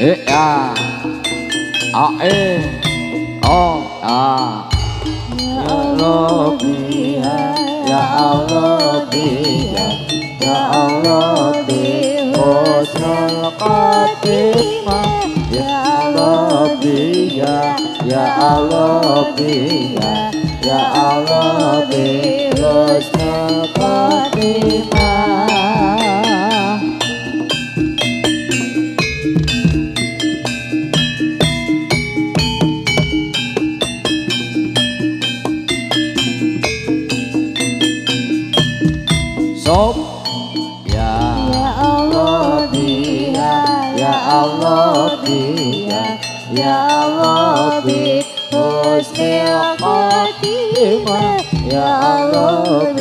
ya oh ah ya Rabbi ya Allah ya Allah bi husnul khatimah ya Rabbi ya Allah ya Allah bi husnul khatimah. Sob ya Allah ya Allah ya Allah bi husnul khatimah ya Allah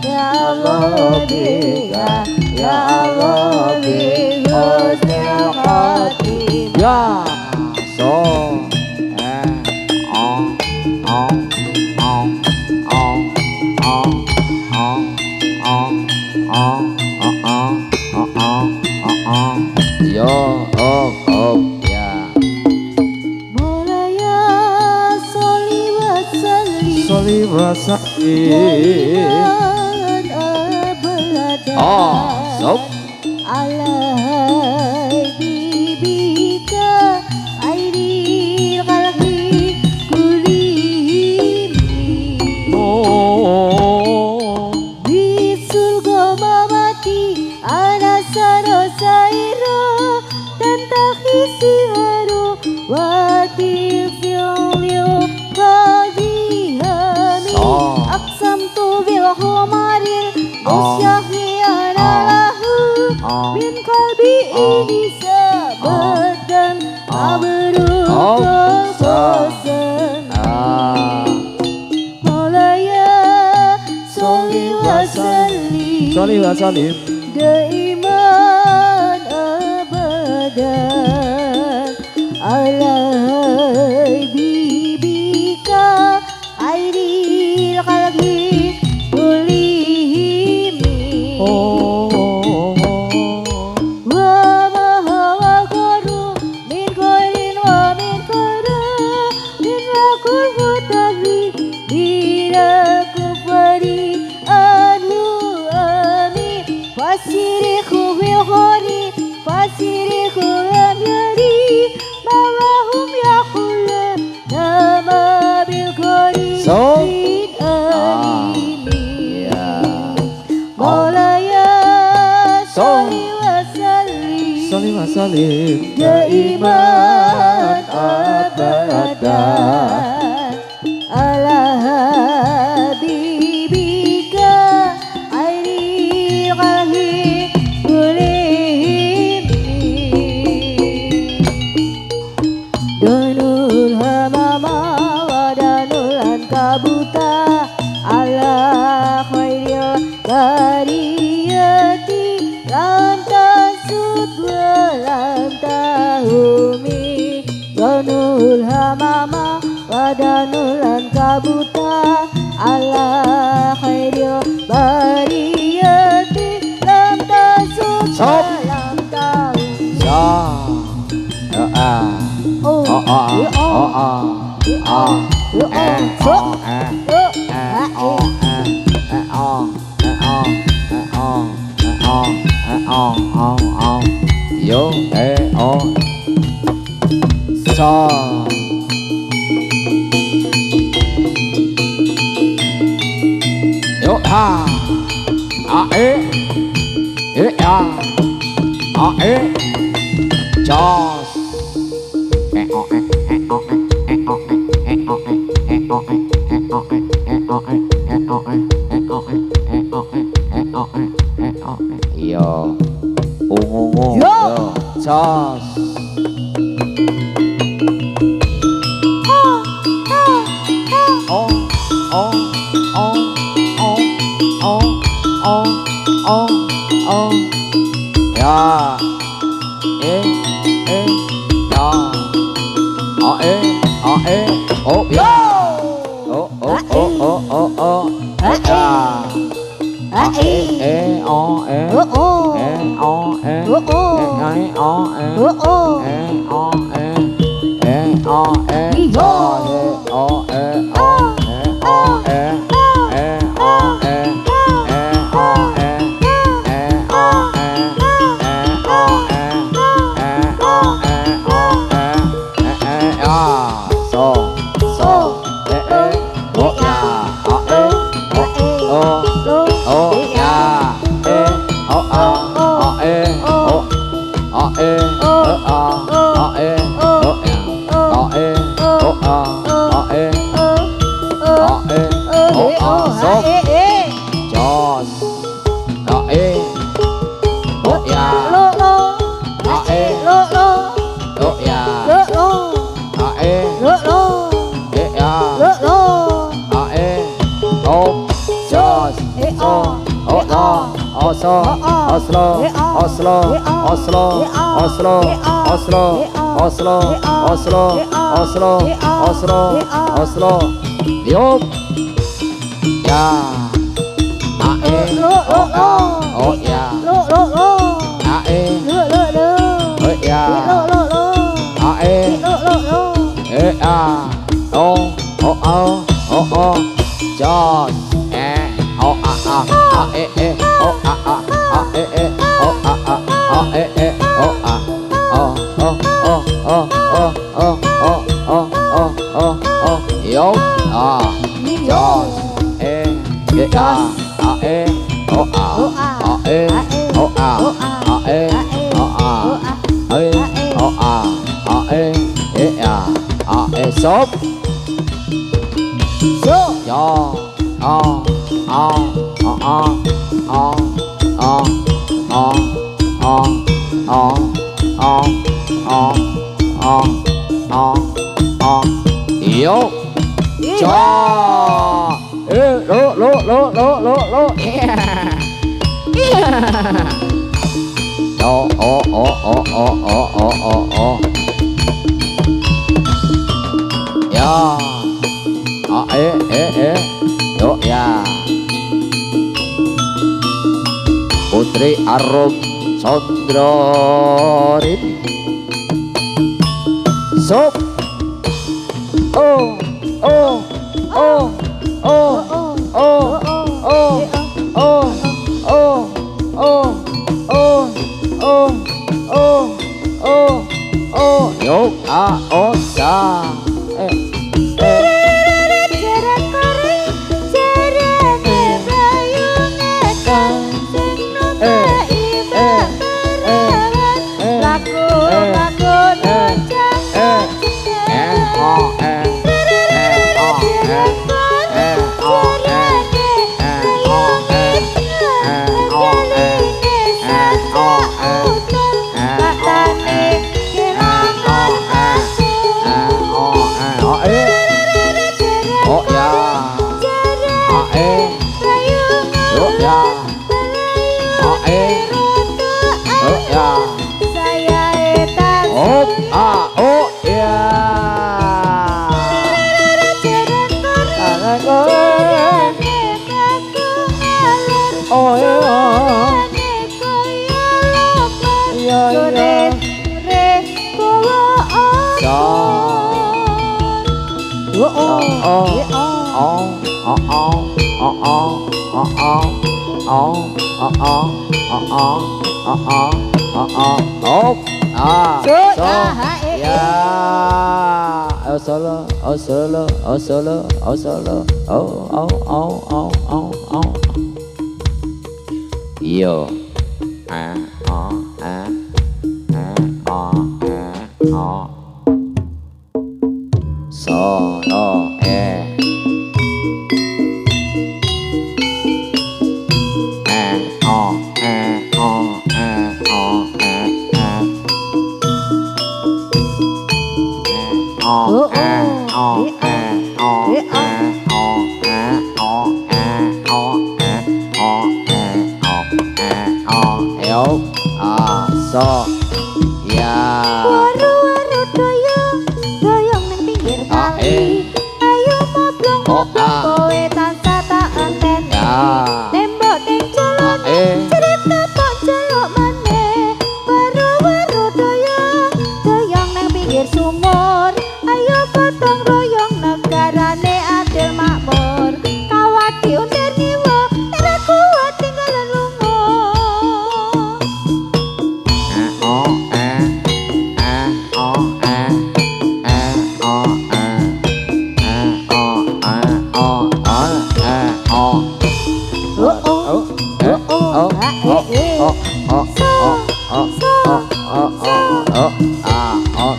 ya Allah ya Allah bi husnul khatimah. Ya so yo ya Mulaya soli wa sallim sob alai bibika airi qalbi kulimi bisul gomamati ana sarosairo tantahisi haru wati fi'liu kadihami aqsamtu bil humaril musyahiyana lahu min kalbi ini sabatan abrukul kosan Maulaya soli wa sallim daiman abadan ala bibika airil qalbi kulihimi wa maha qaru min khairin wa min qara min rakul mutadri birakufari anhu amin fasirihu fil khari fasirihu lam yari mawahum yakhulun nama bil khari So, alimi ya Maulaya So, soli wa sallim daiman abadan ala habibika airi qalbi kulihimi danul hamama wa danul ankabuta ala khairil bariyati lam tasud wa lam tahumi danul hamama wa danul ankabuta ala khairil bariyati lam tasud wa Sob. lam tahumi ya yo so yo Jos yo ungu yo Jos ya oh ya oh Putri Arum Sondrorini Sop oh oh oh oh oh oh oh oh oh oh oh oh oh yuk osa solo oh solo oh solo oh solo oh oh oh oh oh oh yo solo oh.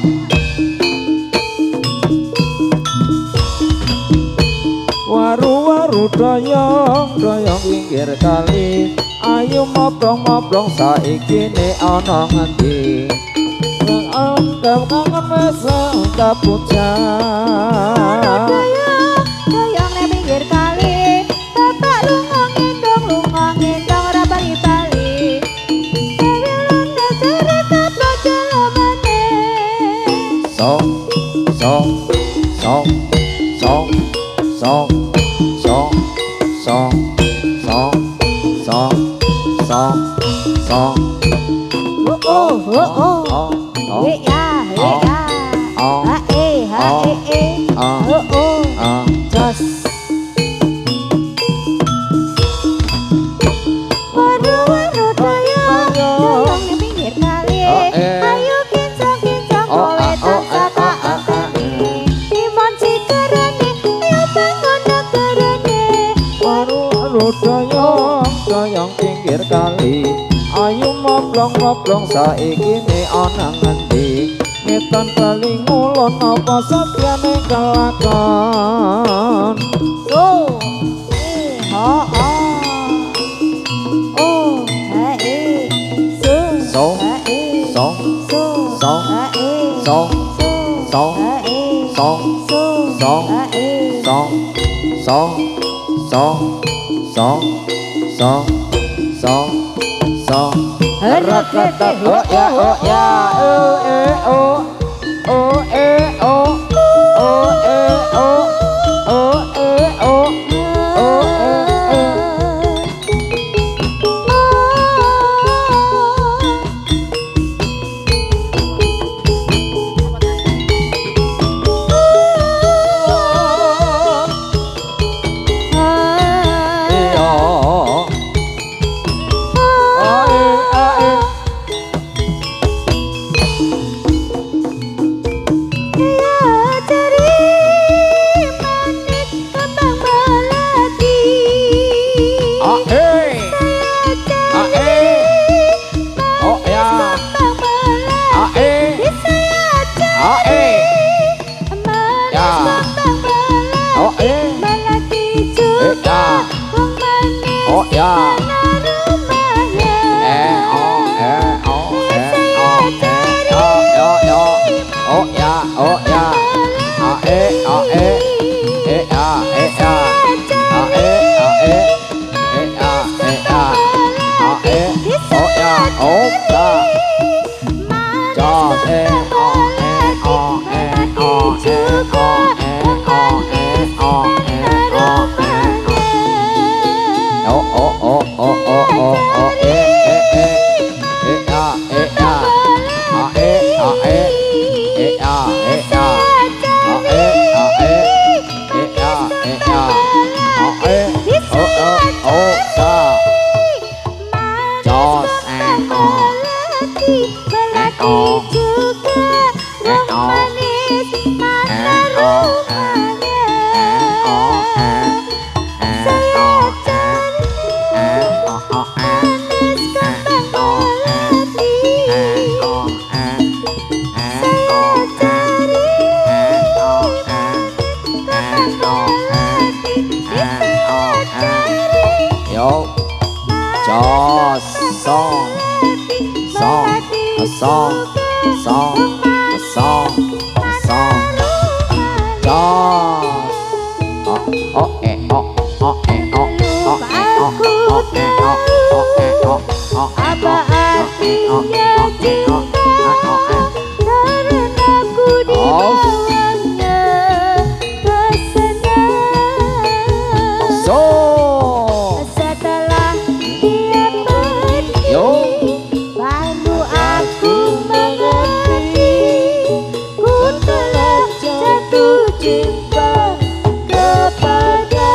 Waru-waru doyong pinggir kali, ayo mobrong saiki ne ana ngendi. Kangen wis kapujan. Doyong nang pinggir kali, bapak lunga ngendong ora bali-bali. Dewi landas rekat bajalamane. Song song song song song song song song song song song. Oh. He ya. Ha eh. Oh. Jos. Waru-waru doyong nang pinggir kali. Ayo kincang kowe tansah tak anteni. Timon sikerane, ayo bangun negerane. Waru-waru doyong pinggir kali, ayo moblong saiki ne ana ngendi. Ngetan bali ngulon apa satyane kelakon. Oh, Song song song song song song song song song song. Rakata oh ya Apa artinya cinta karena ku dibawanya pesona. Setelah dia pergi, baru aku mengerti ku telah jatuh cinta kepadanya.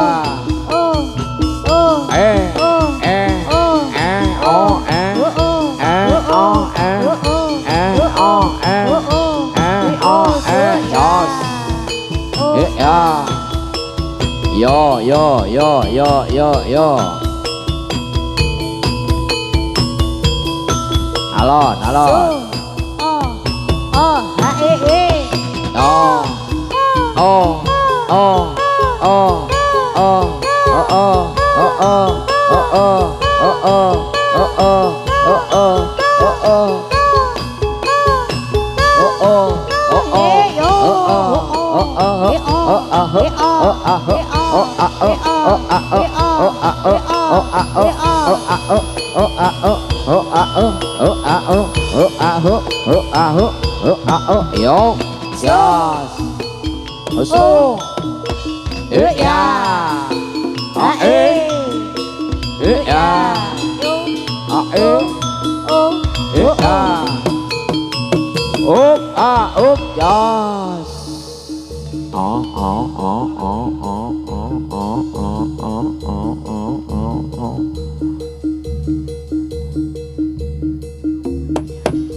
Yo yo yo yo yo yo. Alon alon. Ha e. Oh oh oh oh oh oh oh yo jas so ya ya jas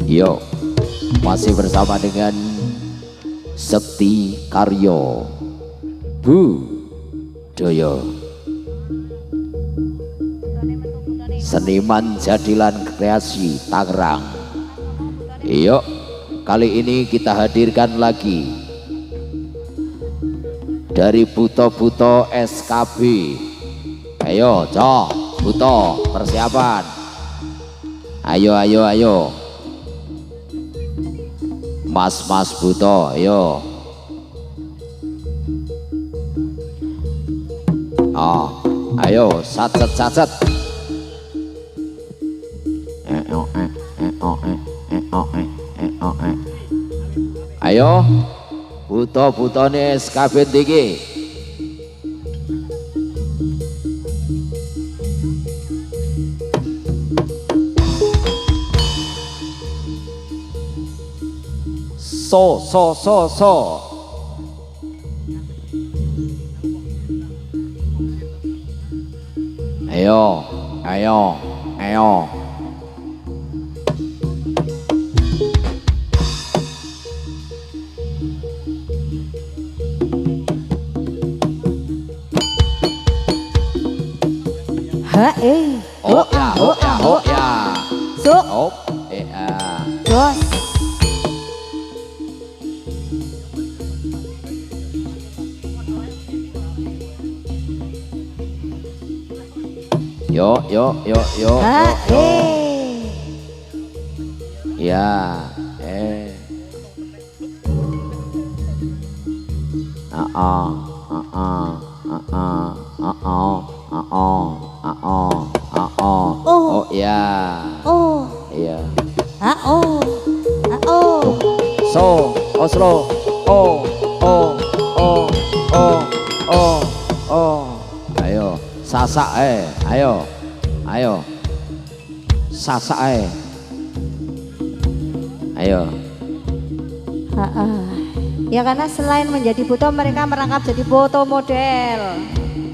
yo masih bersama dengan Sekti Karyo Budaya, seniman jadilan kreasi Tangerang. Yuk, kali ini kita hadirkan lagi dari Buto-Buto SKB. Ayo, Cok, Buto, persiapan. Ayo, ayo, ayo. Mas Buto, ayo. Oh, ayo, sat. Ayo, Buto nih SKB tinggi. So. Ayo. Oh ya. So. Oh, ya. Jos. Yo. Ya, Oh ya. Iya. So, Oslo. Ayo, sasak ayo. Sasak ayo. Ya karena selain menjadi buto mereka merangkap jadi foto model.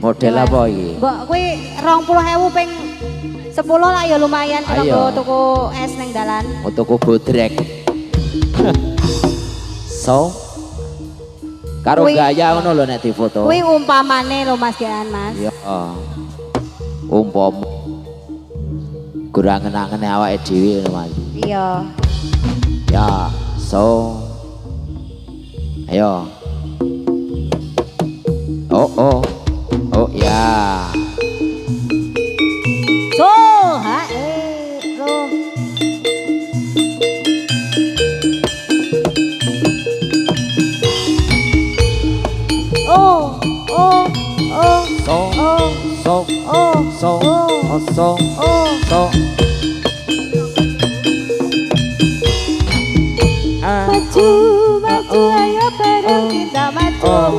Model apa iki? Mbak kuwi 20.000 ping 10 lah ya lumayan kalau tuku es neng dalan. Tuku bodrek. So karo gaya ngono lho nek difoto. Kuwi umpamane lho Mas Gian Mas. Iya. Umpama kurang ngenang-ngene awake dhewe lho Mas. Iya. Ya, so ayo. Oh ya. So, lo. So. Maju ayo bareng kita maju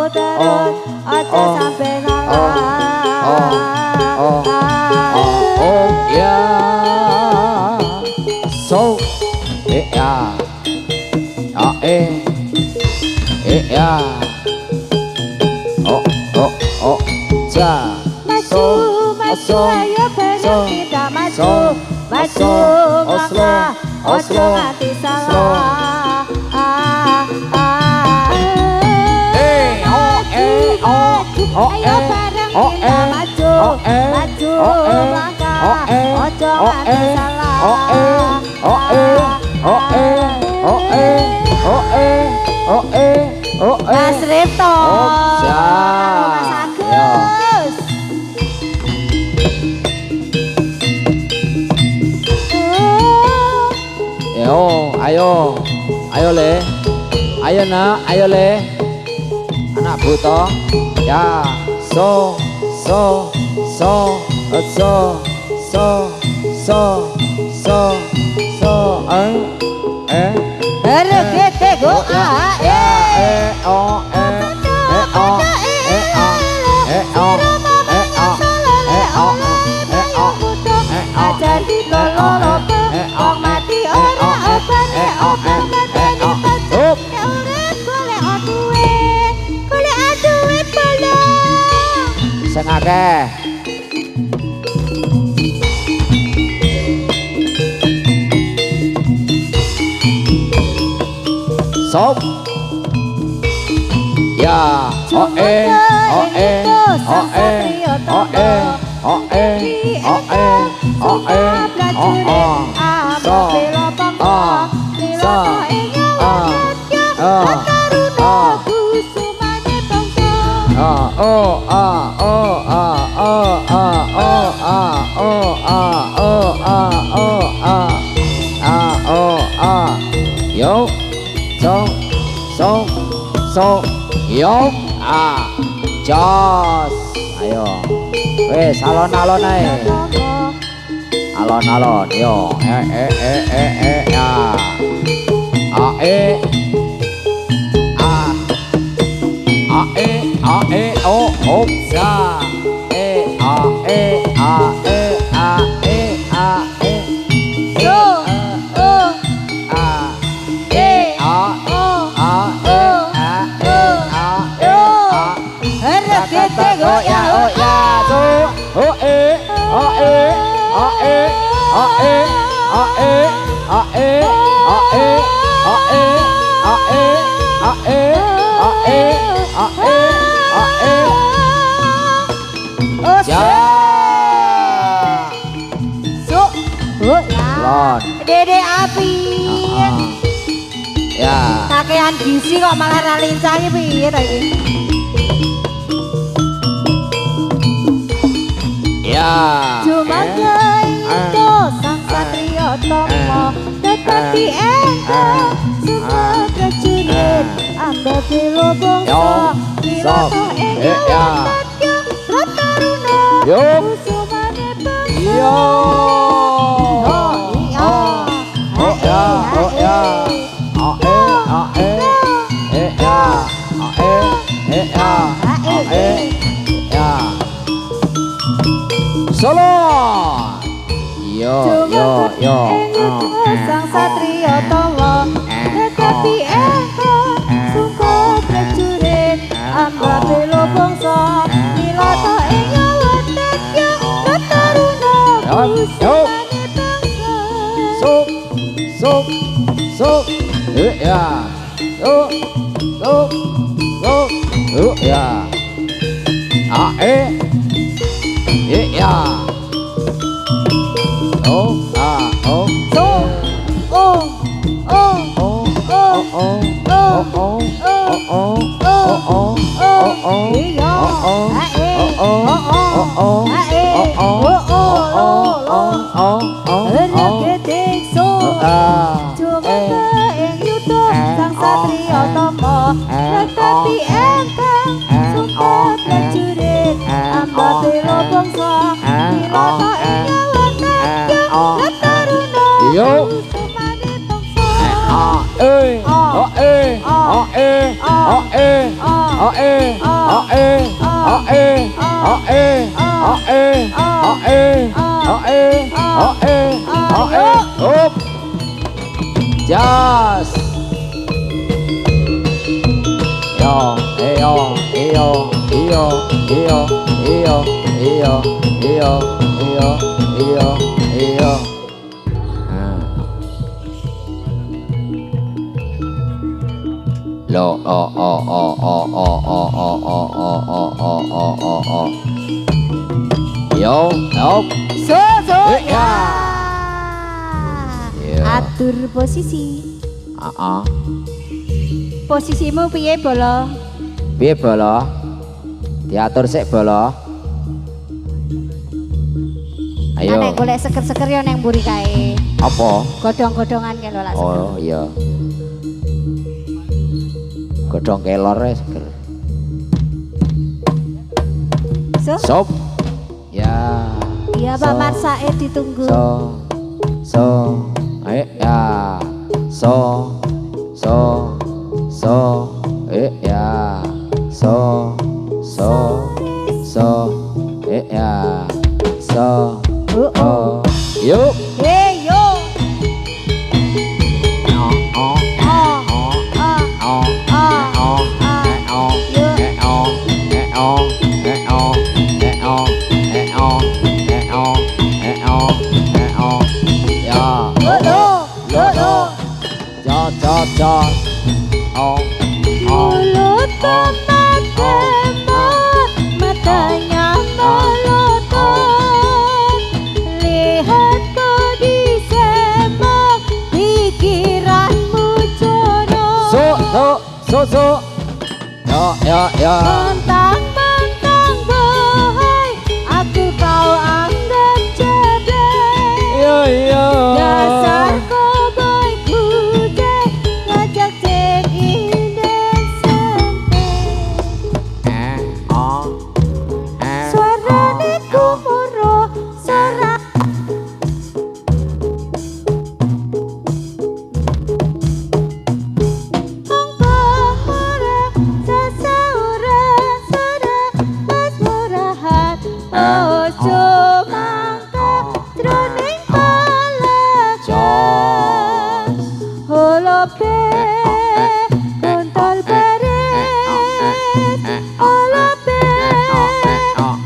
terus aja sampai ngalah. Oh ya. So ya. Ya. Oh ja. Maju ayo bareng kita maju ngalah. Ojo nganti salah. ayo bareng kita maju, maju langkah, ojo nganti salah. Mas Rifto, Mas Agus. Yo, ayo le, ayo nak, ayo le, anak buto, ya, so, Regete go jadi kalau kok mati ora obane mateni pancet urip golek duwe bolo sing akeh sop ya yo yo jos ayo wes alon-alon ae alon-alon yo ya Dede api ya kakean gizi kok malah ra lincah iki piye ta iki ya Jumanggih itu sang satria tomo tetapi engkau semua prajurit amba bilo bangsa kirata engkau rataruna kusumane bangsa Solo yo sang satria tawa tetapi engkau sungguh prajurit amba belo bangsa nilata ing watek yang rataruna kusumane bangsa sok ya ya ya tetapi engkau sungguh prajurit amba bela bangsa nilata ing watek yang rataruna kusumane Jas Lo Yo, So ya. Atur posisi. Posisimu piye Bolo? Piye Bolo? Diatur sik Bolo. Ayo. Nek golek seger-seger yo neng mburi kae. Apa? Godhong-godhongan kan lho lak seger. Oh iya. Godhong kelor seger. Sop. Ya. Iya Pak Marsake ditunggu. So. Ayo ya. So. Ya. So. Ya. So. Oh. Yuk. Hey yo. Mulut matanya melotot, lihat kau di semak, pikiranmu jorok. So. Ya. Mentang-mentang bohong, aku kau anggap ceblek. Iya. Dasar cowboy kude, ngajak cek inden santai. Suarane kumuro, suara pemurah, seseorang sudah mas murahan. Ojo mangka jroning palajan, holope kontol beres, holope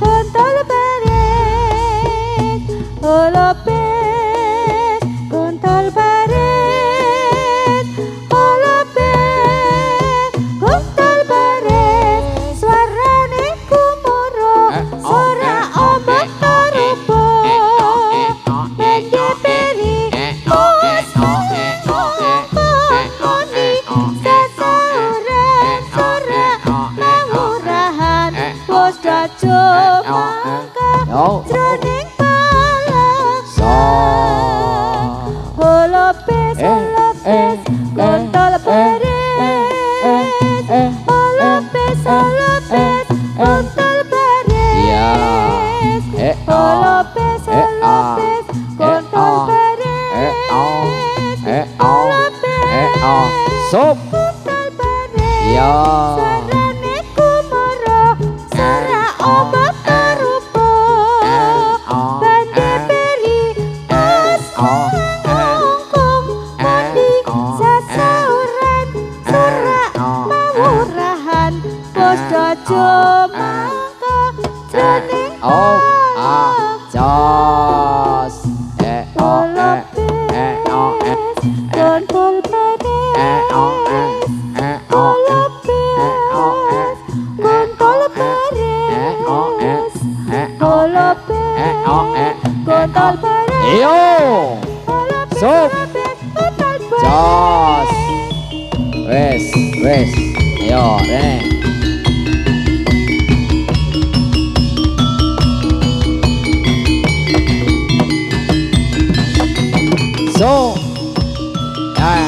kontol beres, holope kontol beres, holope kontol beres. Suarane kumuro, suara ombak tarupo, pendek peri pos koni, seseorang suara mengurahan, pos dajo mangka jroning palajan, holopes kontol beres, holopes kontol beres, holopes kontol beres, holopes Sop. kontol beres. Ya. Suarane kumuro, suara ombak tarupo, pandai peri pas ngongkong, mandi seseorang suara mengurahan, pos dajo mangka jroning Jos. kontol beres, holopes kontol beres, holopes kontol beres, Yo. Sop. kontol Jos. beres. Wes. Yo, Rene. So. Ya.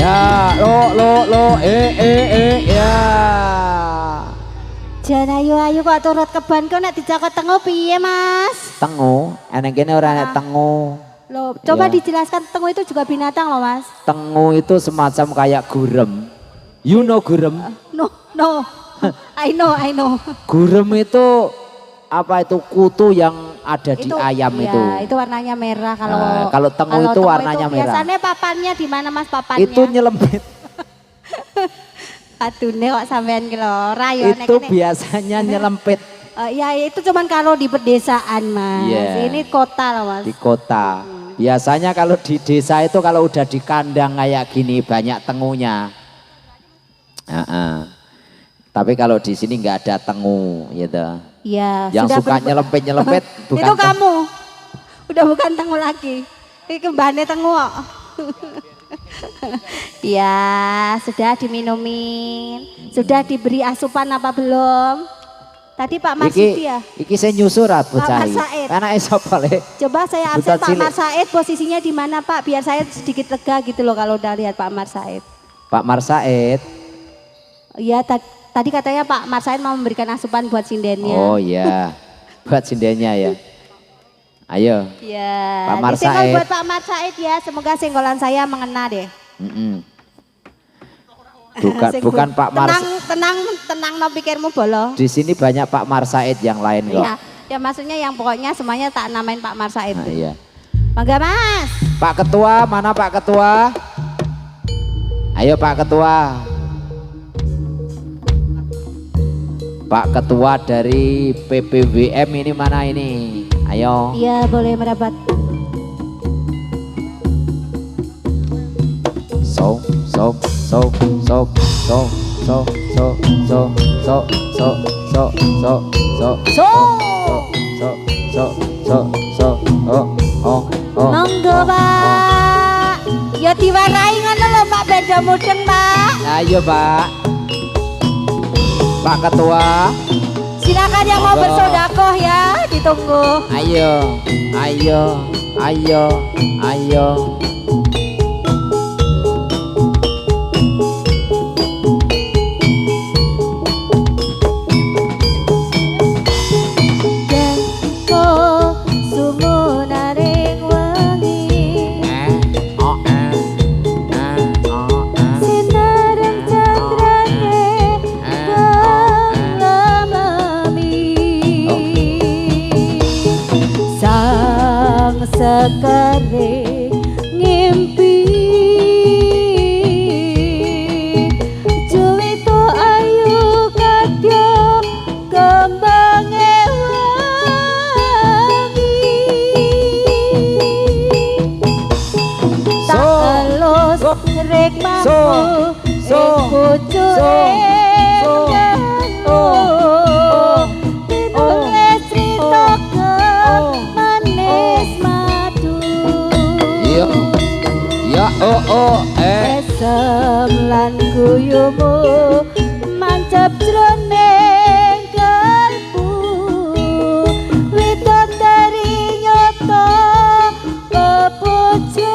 Ya, ya. Jan ayu kok turut keban kok nek dijakot tengu piye Mas? Tengu, eneng kene ora nek tengu. Loh, coba Ya. dijelaskan tengu itu juga binatang loh Mas. Tengu itu semacam kayak gurem. You know gurem? No. I know. Gurem itu apa itu kutu yang ada di ayam itu. Iya, itu warnanya merah kalau kalau tengu itu warnanya merah. Biasanya papannya di mana Mas papannya? Itu nyelempit. Atune kok sampean ki lho, rayo Itu biasanya nyelempit. Ya itu cuman kalau di pedesaan Mas. Yeah. Ini kota loh Mas. Di kota. Biasanya kalau di desa itu kalau udah di kandang kayak gini banyak tengunya. Tapi kalau di sini nggak ada tengu gitu. Iya. Yang suka nyelempit bukan itu kamu. Udah bukan tengu lagi. Ini kembane tengu kok. Ya, sudah diminumin. Sudah diberi asupan apa belum? Tadi Pak Marsudi ya? Iki saya nyusur bocah. Pak Marsaid. Karena sapa le? Coba saya absen Pak Marsaid, posisinya di mana Pak? Biar saya sedikit lega gitu loh kalau udah lihat Pak Marsaid. Pak Marsaid? Iya, tadi katanya Pak Marsaid mau memberikan asupan buat sindennya. Oh iya, buat sindennya ya. Ayo. Iya. Pak Marsaid. Disenggol buat Pak Marsaid ya, semoga senggolan saya mengena deh. Bukan Pak Marsaid. Tenang no pikirmu bolo. Di sini banyak Pak Marsaid yang lain kok. Iya, ya maksudnya yang pokoknya semuanya tak namain Pak Marsaid. Nah, iya. Mangga Mas. Pak Ketua, mana Pak Ketua? Ayo Pak Ketua. Pak Ketua dari PPWM ini mana ini? Ayo. Iya boleh merapat. Monggo Pak. Ya diwarai ngono lho Pak beda mudeng Pak. Ayo Pak. Pak Ketua. Silakan yang mau bersodakoh ya, ditunggu. Ayo. Sekare ngimpi Juwito ayu kadya kembange wangi tak elus rek mampu pucuk Esem lan guyumu mancap jroning kalbu widodari nyoto pepujanku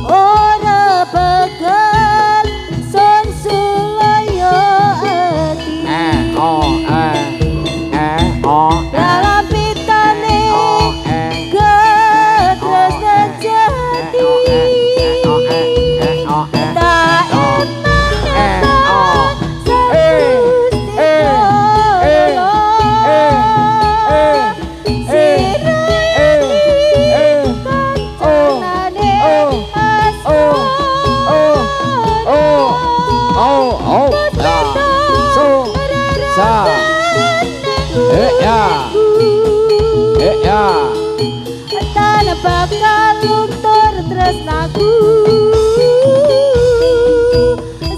ora bakal son sulaya ati dalam pitane bakal luntur tresnaku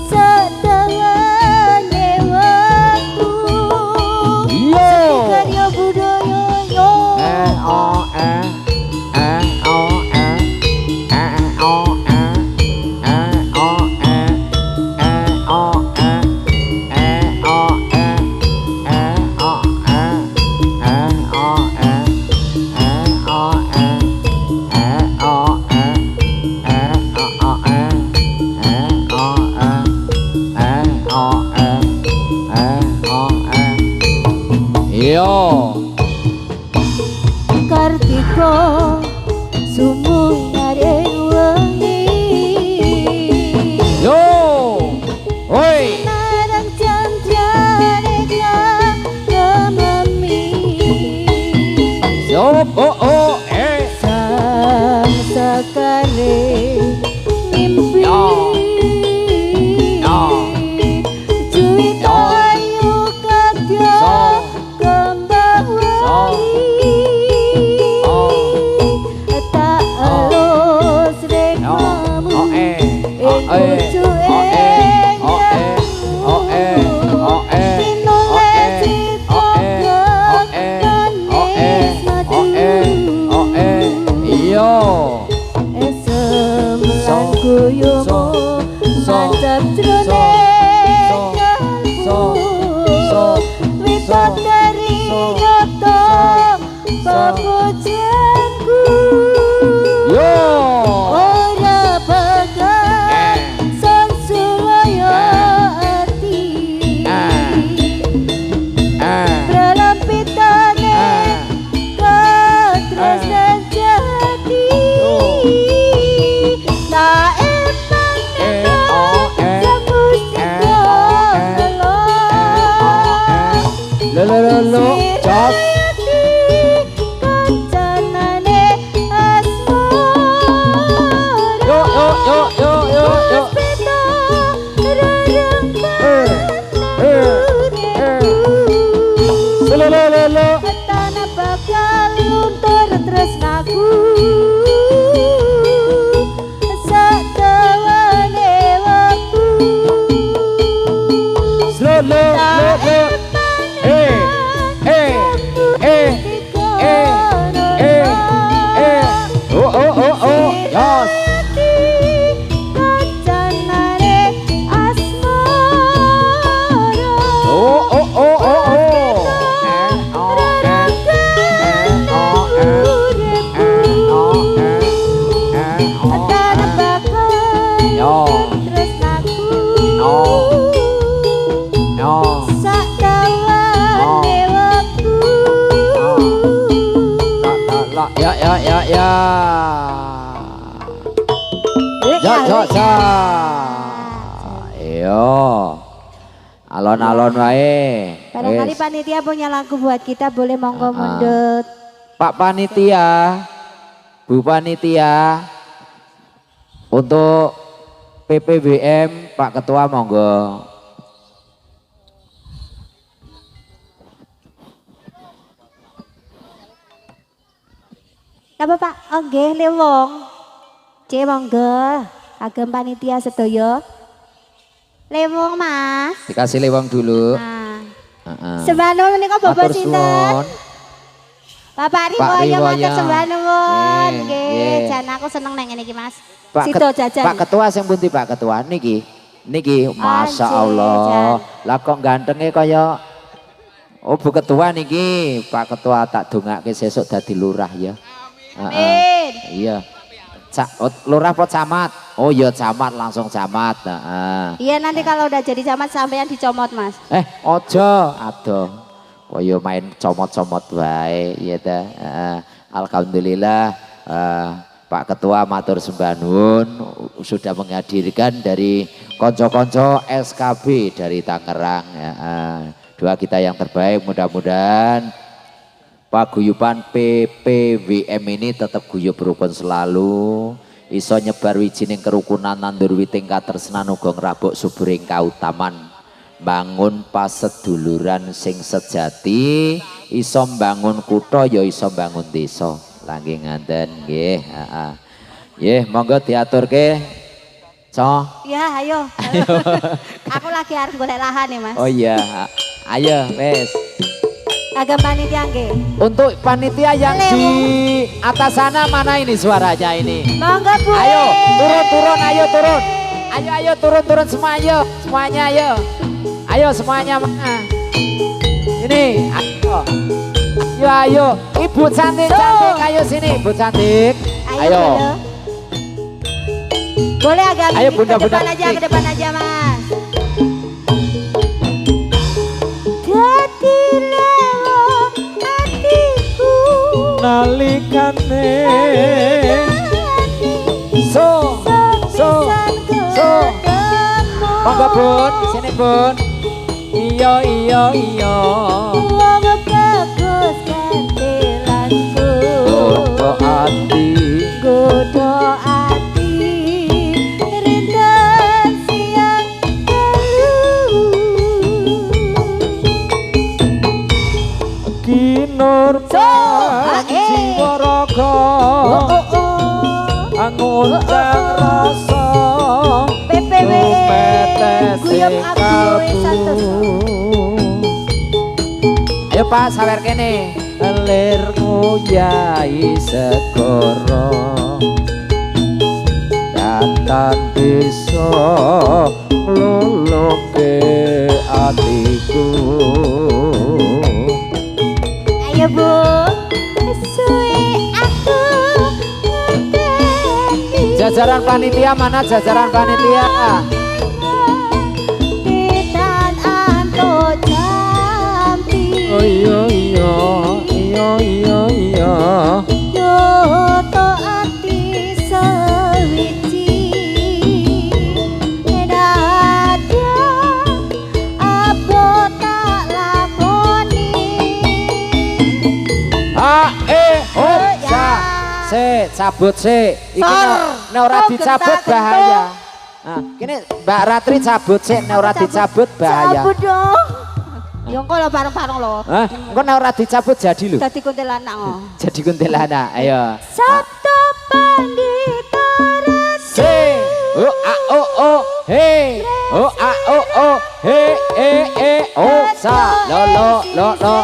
sedengane wektu karya budaya yo Yo oh sang sekali mimpi Juwita ayu kadya kembang wangi tak alus rekmamu Alon-alon wae. Barangkali panitia punya lagu buat kita, boleh monggo mundut. Pak panitia, Bu panitia, untuk PPBM Pak Ketua monggo. Apa Pak? Oke, lewong. Monggo. Agem panitia sedaya. Lewong Mas. Dikasih lewong dulu. Sembah nuwun menika Bapak sinten? Bapak Riwoyo matur sembah nuwun. Nggih, jan aku seneng nang ngene iki Mas. Sito jajan. Pak Ketua sing pundi Pak Ketua niki? Niki Masya Allah. Lah kok gantenge kaya Bu Ketua niki. Pak Ketua tak dongake sesuk dadi lurah ya. Amin. Iya. Lurah apa camat? Oh iya camat, langsung camat. Iya nanti kalau udah jadi camat sampean dicomot Mas. Ojo aduh. Koyo main comot-comot wae ya ta. Alhamdulillah Pak Ketua matur sembah nuwun sudah menghadirkan dari konco-konco SKB dari Tangerang. Doa kita yang terbaik, mudah-mudahan paguyuban PPWM ini tetap guyub rukun selalu, iso nyebar wijining kerukunan nandur witing katresnan uga ngrabuk suburing kautaman, bangun paseduluran sing sejati, iso mbangun kutha ya iso mbangun desa. Langge ngaten nggih. Nggih, monggo diaturke. Ya, ayo. Aku lagi harus golek lahan nih Mas. Oh iya. Ayo, wes. Agam panitia nggih. Untuk panitia yang di atas sana mana ini suaranya ini? Monggo Bu. Ayo turun, ayo turun. Ayo turun semua ayo. Semuanya ayo. Ayo semuanya mana? Ini ayo. Ayo. Ibu cantik, ayo sini Ibu cantik. Ayo. Boleh agak ayo, ke depan aja Mas. Nalikane monggo Bun, sini Bun. Iya wong bagus kanthi lanku Nur jiwa raga nguncang rasa PPW guyub aku ayo Pak sawer kene lir nguyai segara datang bisa luluke atiku ayo Bu suwe aku ngenteni jajaran panitia mana jajaran panitia Titan anto jampi oh iya iya iya iya iya Yoto ati sewiji dada apa tak lakoni cabut se iki nek ora dicabut bahaya nah kene Mbak Ratri cabut sik nek ora dicabut bahaya cabut dong yo engko lho bareng-bareng lho hah engko nek ora dicabut jadi lho dadi kuntilanak oh jadi kuntilanak ayo Sabtu Pandita se oh a oh oh he oh a oh oh he oh sa lo lo lo lo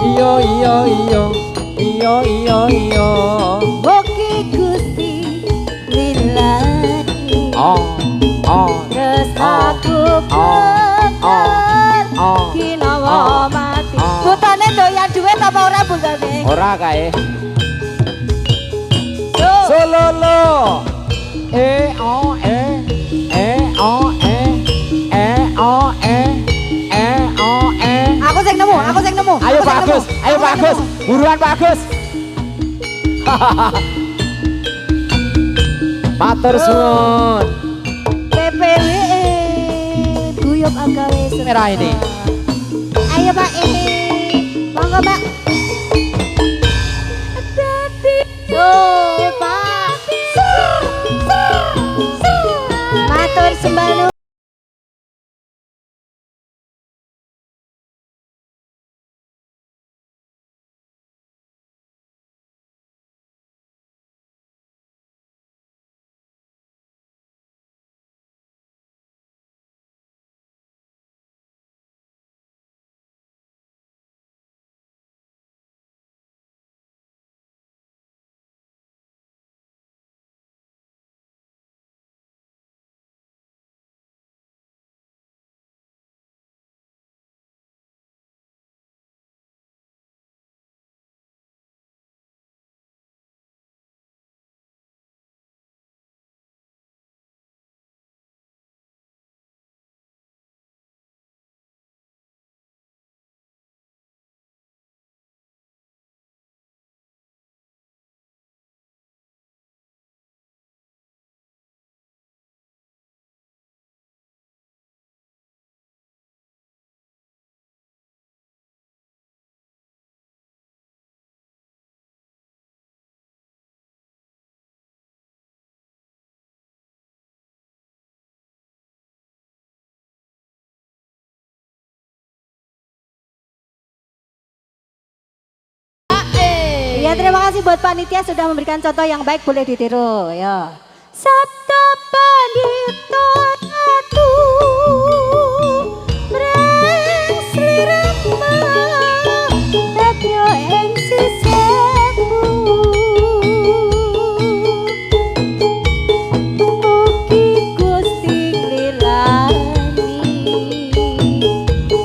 iyo iyo iyo iyo iyo iyo Boki Gusti lillahi terus aku bener kinawa mati butane doyan duit apa ora butane ora kae sololo o aku sing nemu ayo bagus buruan bagus matur suwun PPW guyub agawe merah ini ayo Pak monggo Pak tuh Pak matur sembah ya terima kasih buat panitia sudah memberikan contoh yang baik boleh ditiru ya Sabtu Pandita Ratu Breng slirama Tetyo ing sisihmu Mugi Gusti lilani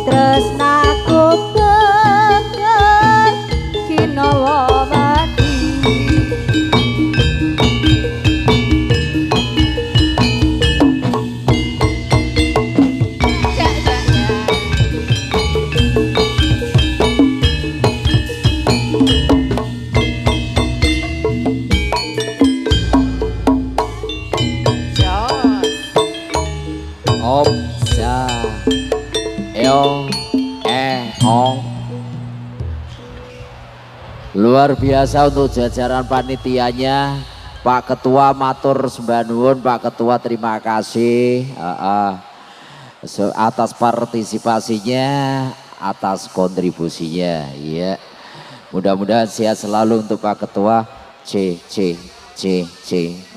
tresnaku bener kinawa luar biasa untuk jajaran panitianya Pak Ketua matur sembah nuwun Pak Ketua terima kasih atas partisipasinya atas kontribusinya ya Mudah-mudahan sehat selalu untuk Pak Ketua. C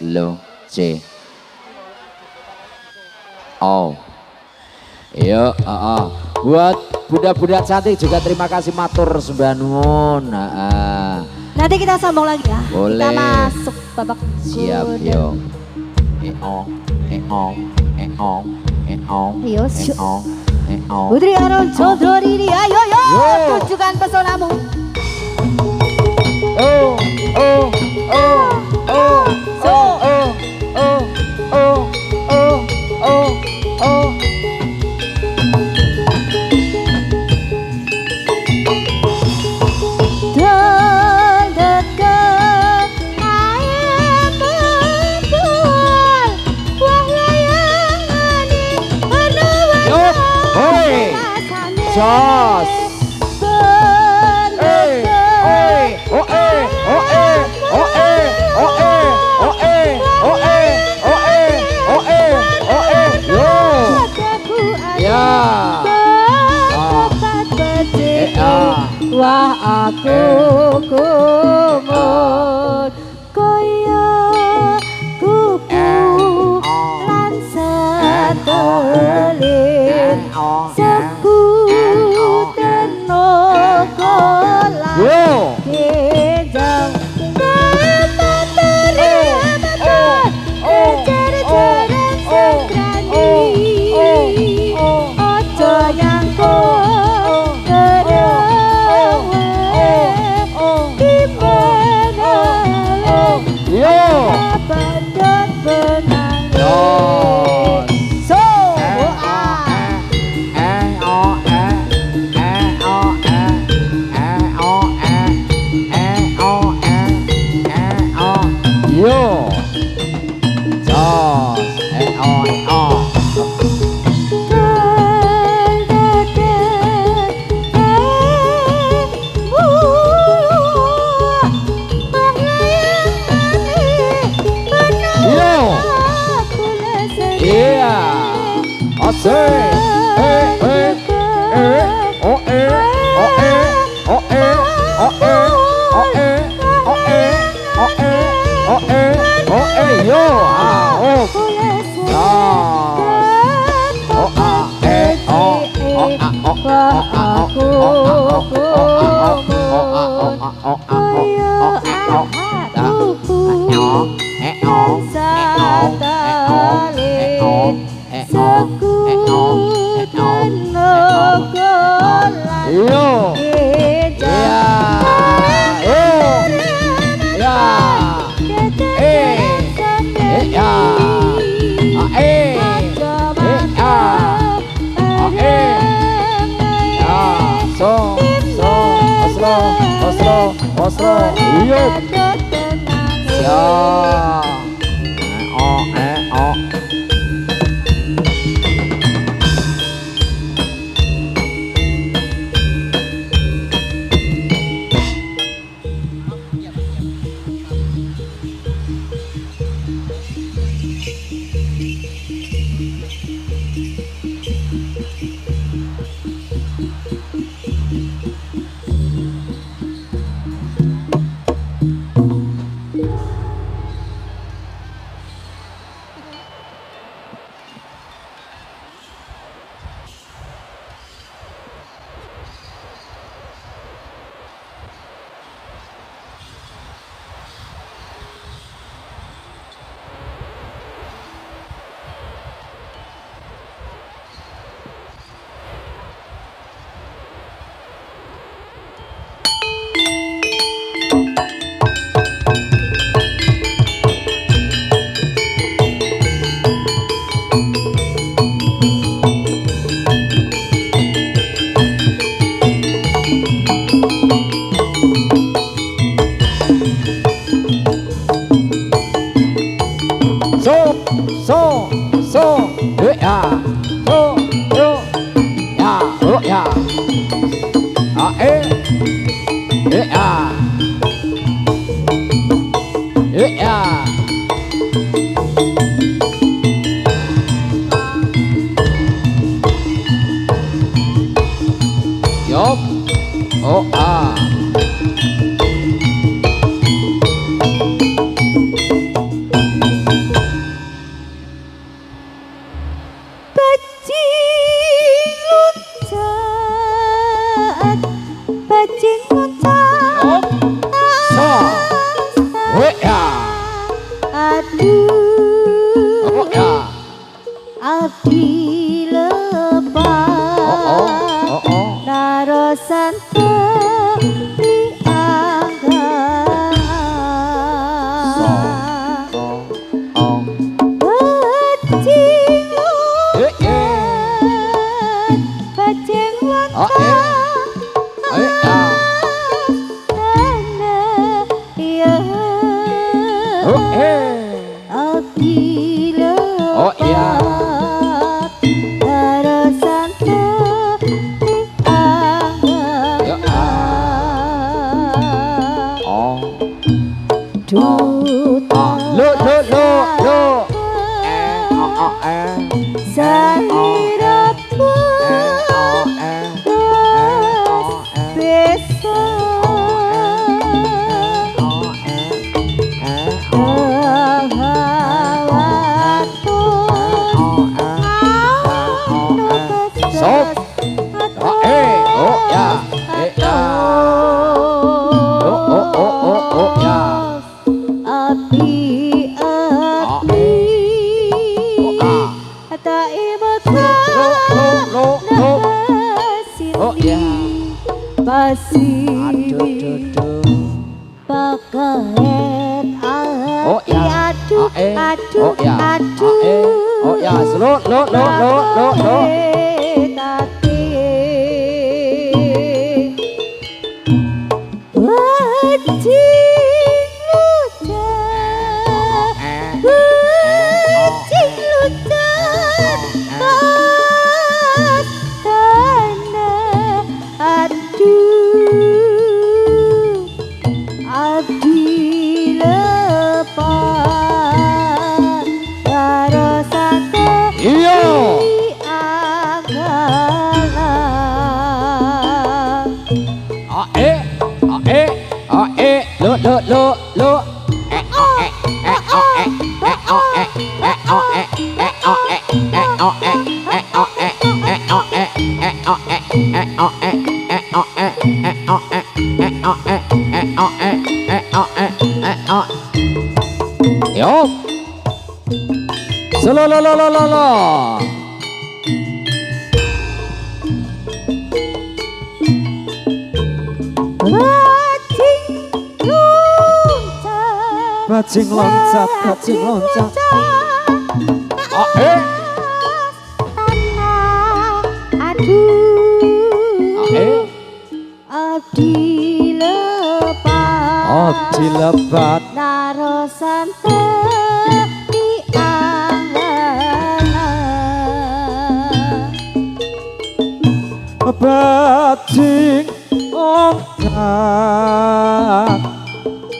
lo C. Oh. Yuk, buat budak-budak cantik juga terima kasih matur sembah nuwun. Nanti kita sambung lagi ya. Boleh. Kita masuk babak siap yo. Ayo, Putri Aron Chodori, ayo yo, tunjukkan pesonamu. Jos. Wah aku kumur koyo kupu lan setelin sekuten nokolan genjang Abdi lepas Oh iya. Terusan Yo, Oh. Duta Lo. Zahira pun Besar Sob. Oh ya. Ya. Oh ya. Api tak Oh ya. Pasti Aduh. Pakaet Oh ya. Aduh Oh ya. Oh ya. Lo. Abdi lepas Karosate Iya. Lo. Yo. Solo. Bajing loncat. Abdi lepat Narosan di angan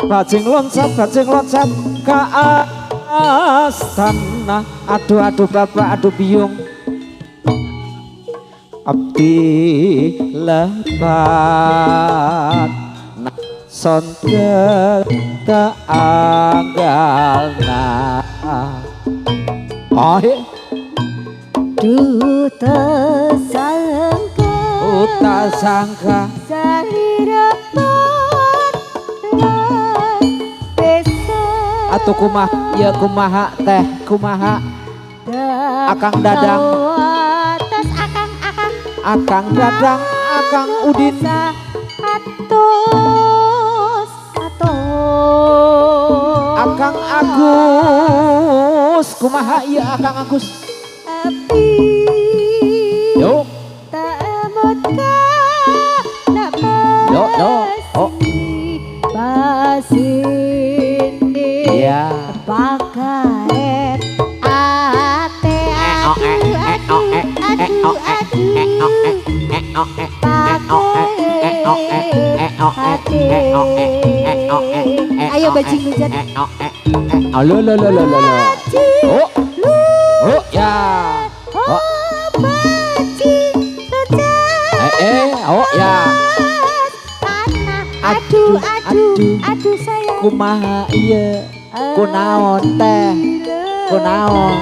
Bajing loncat ke astana. Aduh bapak aduh biung. Abdi lepat sontek keanggalna. Duta sangka Zahira pun besar Atuh kumaha teh Akang Dadang. Terus Akang Dadang, Akang Udin. Atus Akang Agus, kumaha ieu Akang Agus? Api Yo. tak emotkan nak Yo. Oh. Pasindi Iya. Pakaet ate aduh ayo bajing hujan Lo. Oh ya. oh bajing hujan Oh ya. tanah aduh sayang Kumaha ieu? Kunaon teh? Kunaon?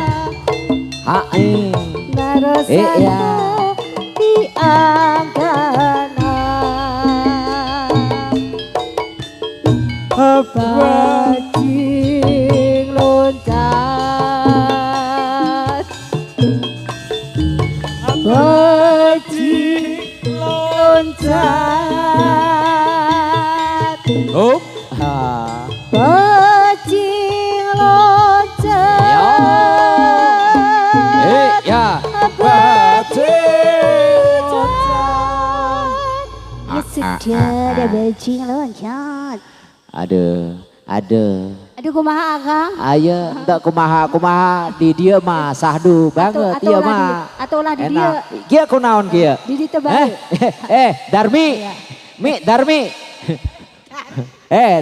Ya. Di anggana bajing loncat Oh. bajing loncat Ya. Ya sudah ada bajing loncat. Aduh. Aduh kumaha Akang. Ayo, enggak kumaha di dia mah sahdu banget dia mah. Atuh ulah di dia. Kia kunaon kia? Di dieu teh bae. Darmi. Darmi.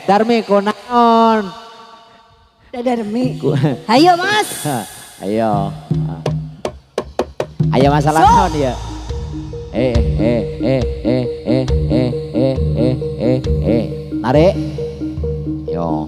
Darmi kunaon? Darmi. Hayo Mas. Ayo. Ayo masalah naon ya? Tarik. Yo.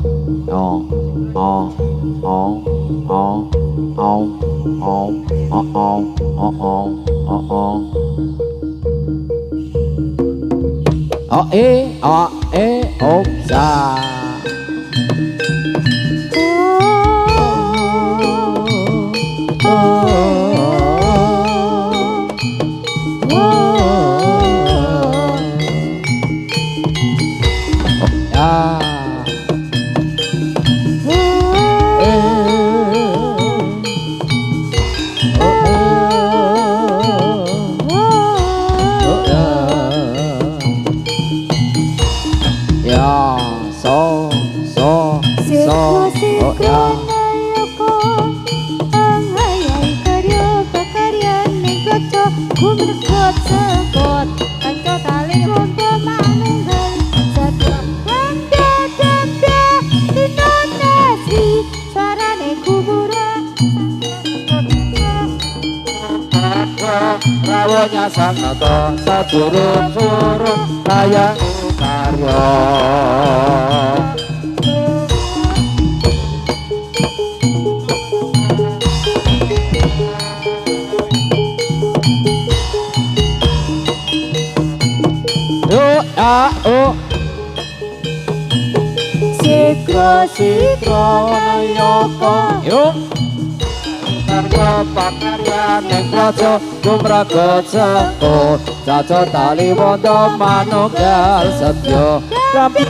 Rawanya sang nata sajurut-jurut layang karya. Sikro nayaka yuk karya pakarya ning praja gumraget seko caca tali wanda manunggal setya rampi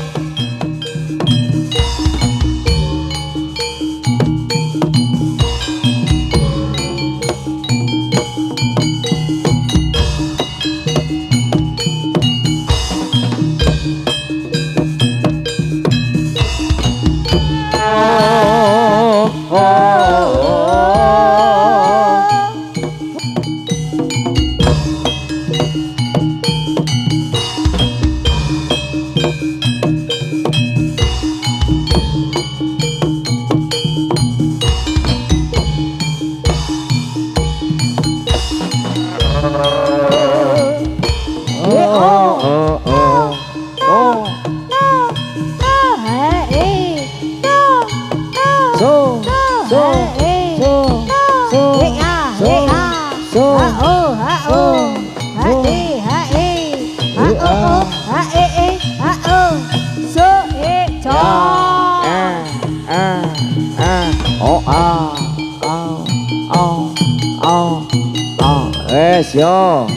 yo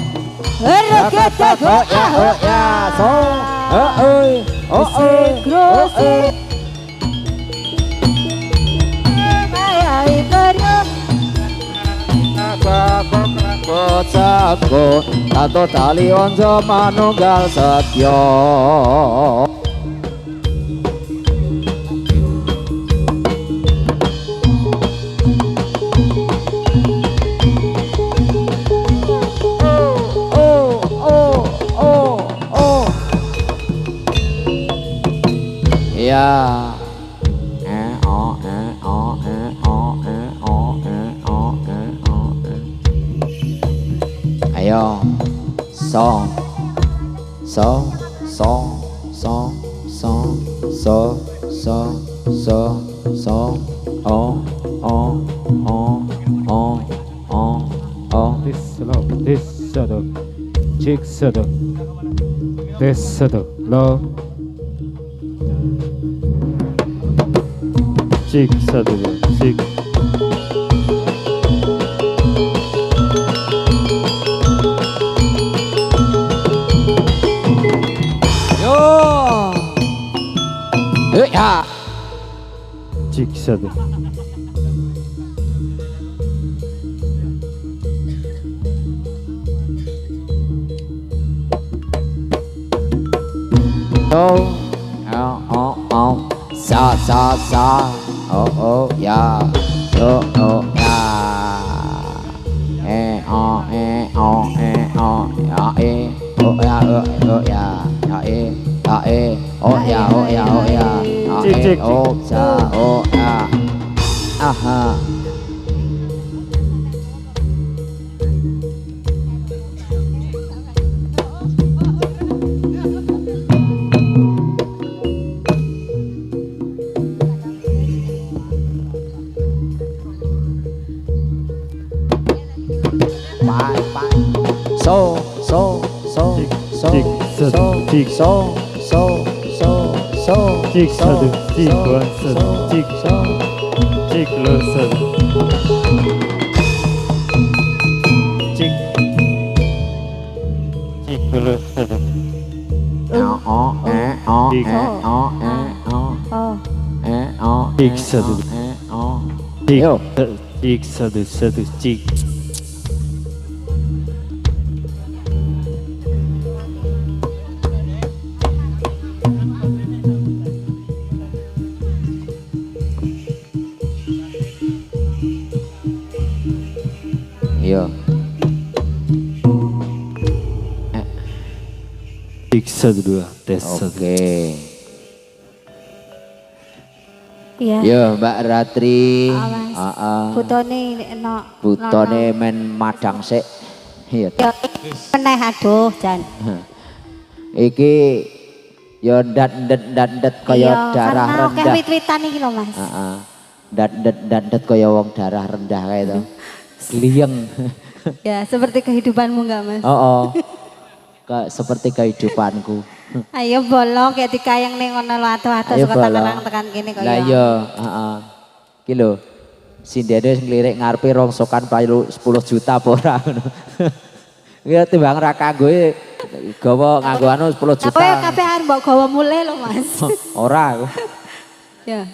tato tali onjo manunggal setya. Ayo song this sudden chick sudden this sudden love chick sudden chick chick sudden oh sa oh ya so oh ya o ya oh ya oh ya oh sa oh ya aha. Yo. Satu dua tes satu. Oke. Iya. Yo Mbak Ratri. Butone Butone men madang sik. Iya. Meneh aduh Jan. Iki yo dat kaya darah rendah. Karena wit-witan iki lho Mas. Heeh. Dat kaya wong darah rendah kae to. Liyeng. Ya, seperti kehidupanmu enggak Mas? Oh. Seperti kehidupanku. Ayo bolong kayak dikayang ning ngono lho atuh-atuh suka tangan tekan kene kaya. Lah iya, heeh. Ki lho. Sindene sing ngelirik ngarepe rongsokan payu 10 juta apa ora ngono. Ya timbang ra kanggo gawa nganggo anu 10 juta. Kowe kabeh arep mbok gawa mulai lho Mas. Ora aku. Ya.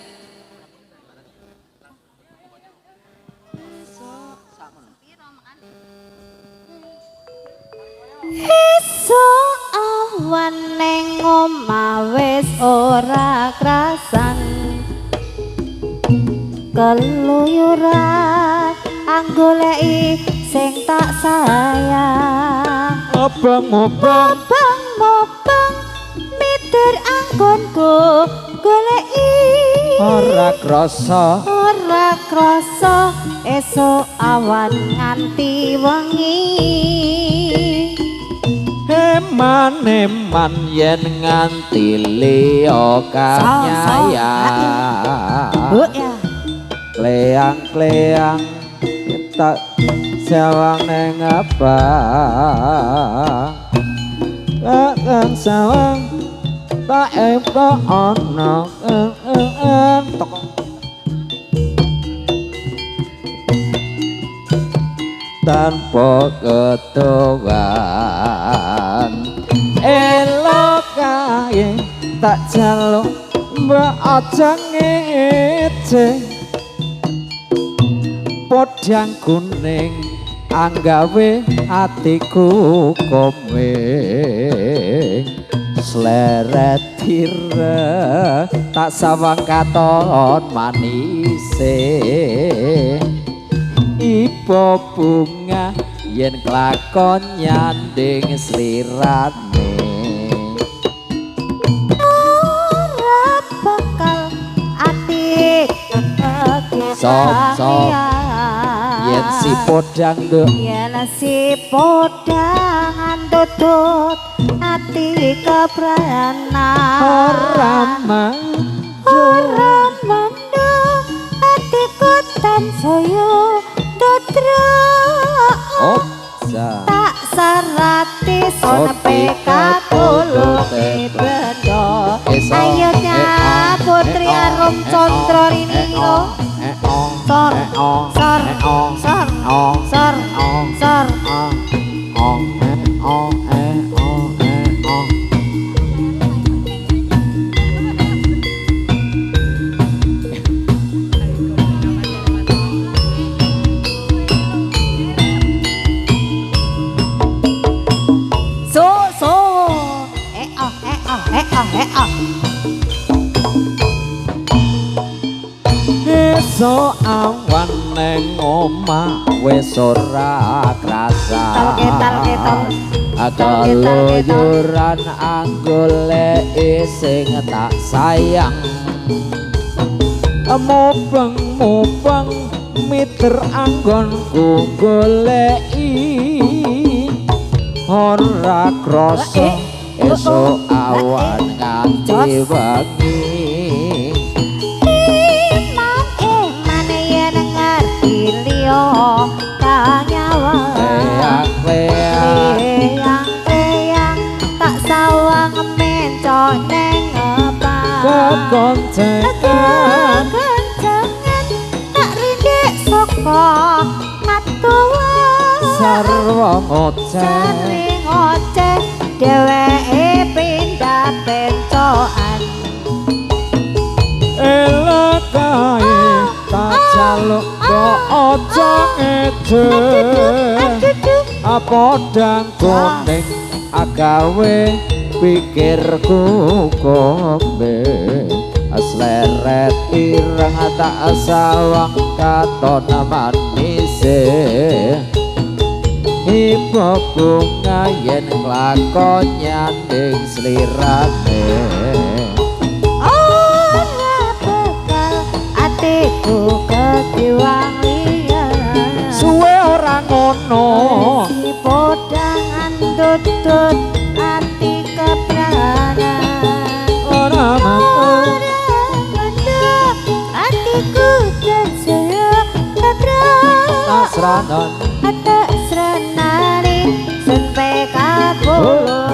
Esuk awan ning omah wis ora krasan keluyuran anggoleki sing tak sayang Obang-obang mitur anggonku goleki ora krasa esuk awan nganti wengi eman yen nganti liya kanyayang kleang tak sawang neng abang tak sawang tak epro ono tanpa ketuan elok kae tak jaluk mbak aja ngece podang kuning anggawe atiku komeng sleret tira tak sawang katon manise ipo bunga yen kelakon nyanding slirane ora bakal atik Sob yen si podang do yen si podang tutut ati keprana ora mando atiku tansaya Dodra tak sarati sonepe katulute bendo ayo putri arum condro rini lo sor iso awan neng omah wis ora krasa keluyuran anggoleki sing tak sayang mubeng miter anggonku goleki ora krasa esuk awan nganti wengi iman yen ngerti liya kanyawan leyang tak sawang mencok neng kekoncengan tak rindik saka matuwa sarwa ngoceh dheweke pindah pencokan elok kae tak jaluk kok aja ngece apa dang kuning agawe pikirku kombe asleret ireng tak sawang katon manise ibuku ngayen nglakon nyanding slirane ora bekal atiku kekiwang liya suwe ora ngono si podang andut-dut ati kepranan ora atiku kecaya kepranan tasranan tak srenari sampai kakulut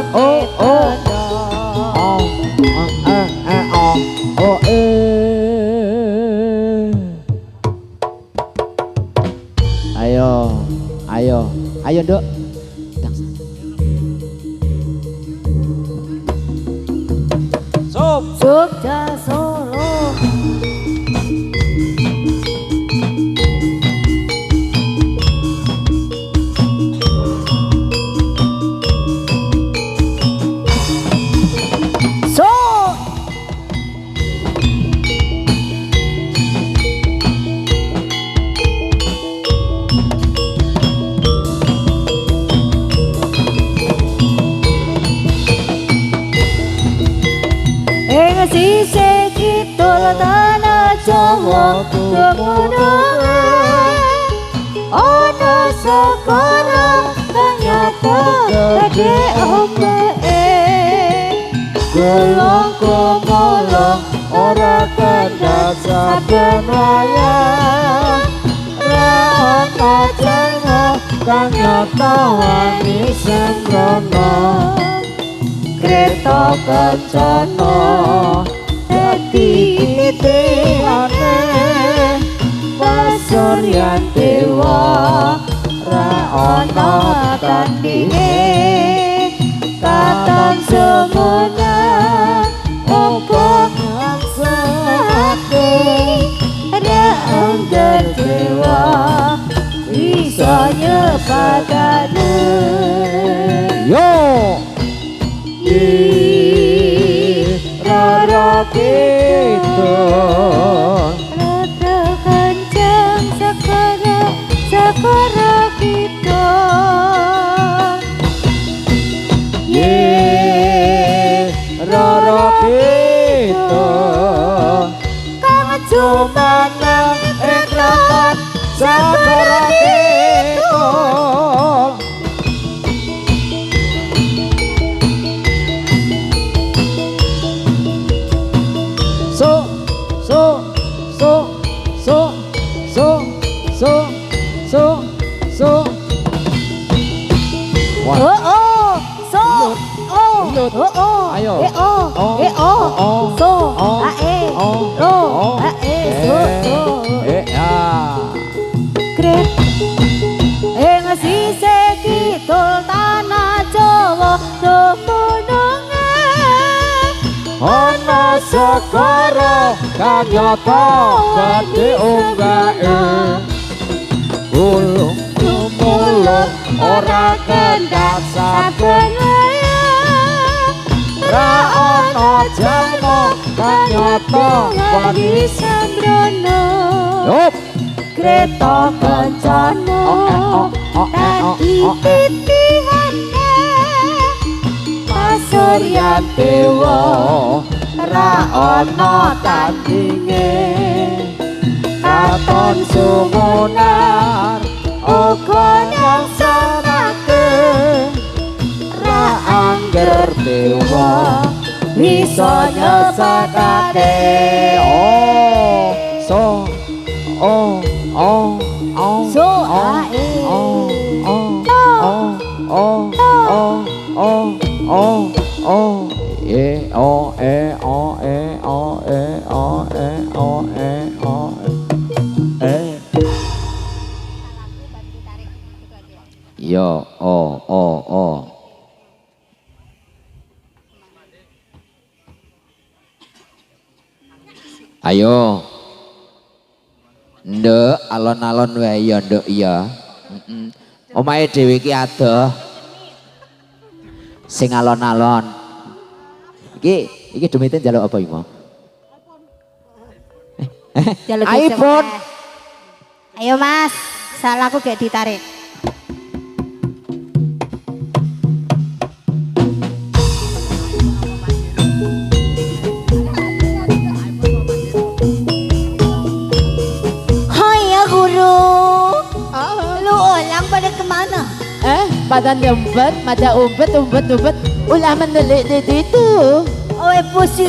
ayo Nduk Jogja Solo sisih kidul tanah Jawa kemudangan ana sekarang ternyata gede ombeke golong kumulung ora kandas saben wayah ra ana jengo kang nyata wani sembrono Kreta kencana dadi titihane pasuryan dewa ra ana tandinge katon semana apa ngangsake ra angger dewa bisa nyepatane yo rara kita rada kencang sekara kita rara kita kang jumanang eklat sekara kita ayo Kret ing sisih kidul tanah Jawa pemenangan ana sekara kanyata gede onggae ulung mulung ora kendhat saben ra ana jamo kanyata wani sembrono Yup. Kreta kencana dadi titihane pasuryan dewa ra ana tandinge katon sumunar uga nyangsanake ra angger dewa bisa nyesakake Yo, Ayo. Nduk, alon-alon wae ya nduk iya. Omahe dhewe iki adoh. Sing alon-alon. Iki demite njaluk apa iki, Mo? iPhone. Ayo Mas, salahku gak ditarik. Pada nyempet, pada umpet, ulah menelik di itu. Oe pusing.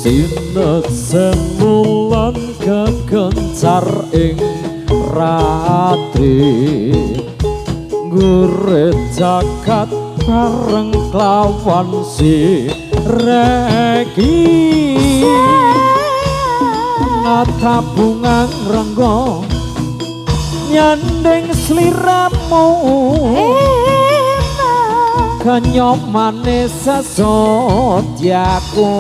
Sinet semulan kekencar ing ratri gurit jagat bareng klawan si regi nata bunga renggo nyandeng sliramu kenyomane sesodyaku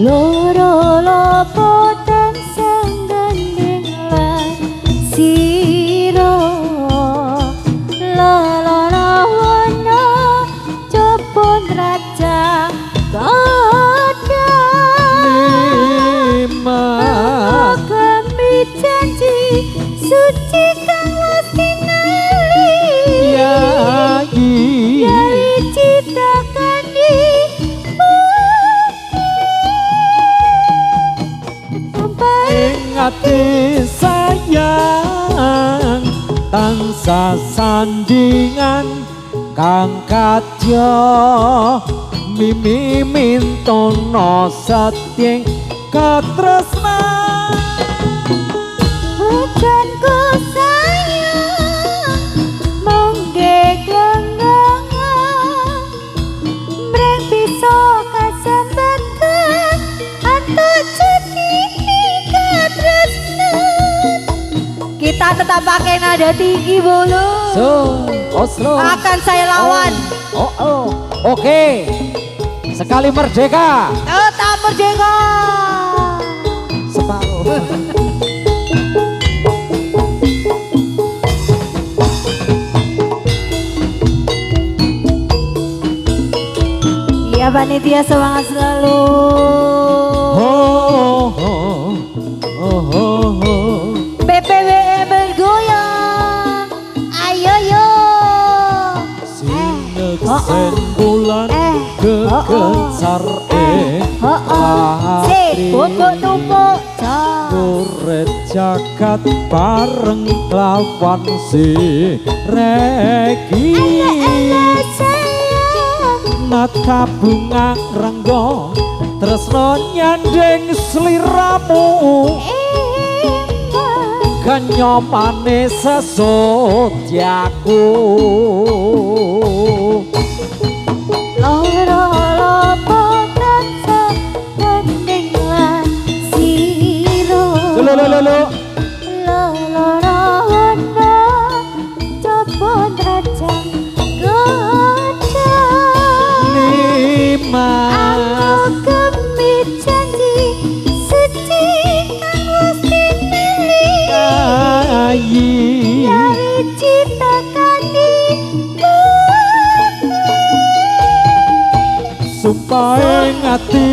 loro lopo tansah gandeng lan sira lalana wana cepon raja kaca lima kami janji suci kang wasinali yai cita kandi ingati sayang tansah sandingan kang kadya mimi mintono setyeng katresnan hujanku sayang mongge gelenggangan mreng bisa kasambetan atau jadi katresnan kita tetap pakai nada tinggi bulu Oslo akan saya lawan Oke. Sekali merdeka tetap merdeka separuh. iya panitia semangat selalu PPWE bergoyang ayo yo sen bulan kekencar si bubuk tumpuk kuret jagat bareng lawan si regi nata bunga renggo tresno nyandeng sliramu kenyomane sesodyaku loro lopo tansah gandeng lan sira loro wana cepon raja kaca lima aku kemi janji supaya ngati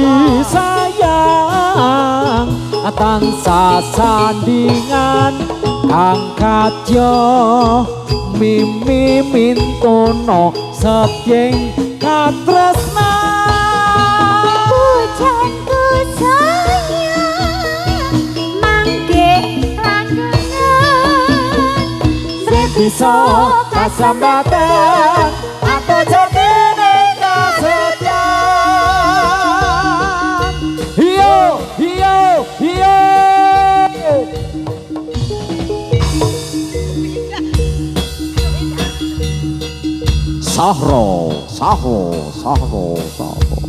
sayang tansah sandingan kang kadya mimi mintono setyeng katresnan Pujanku sayang mangke langengan sing bisa kasambatan atau jatine kasetyan iyo iyo iyo Sahro sahro sahro sahro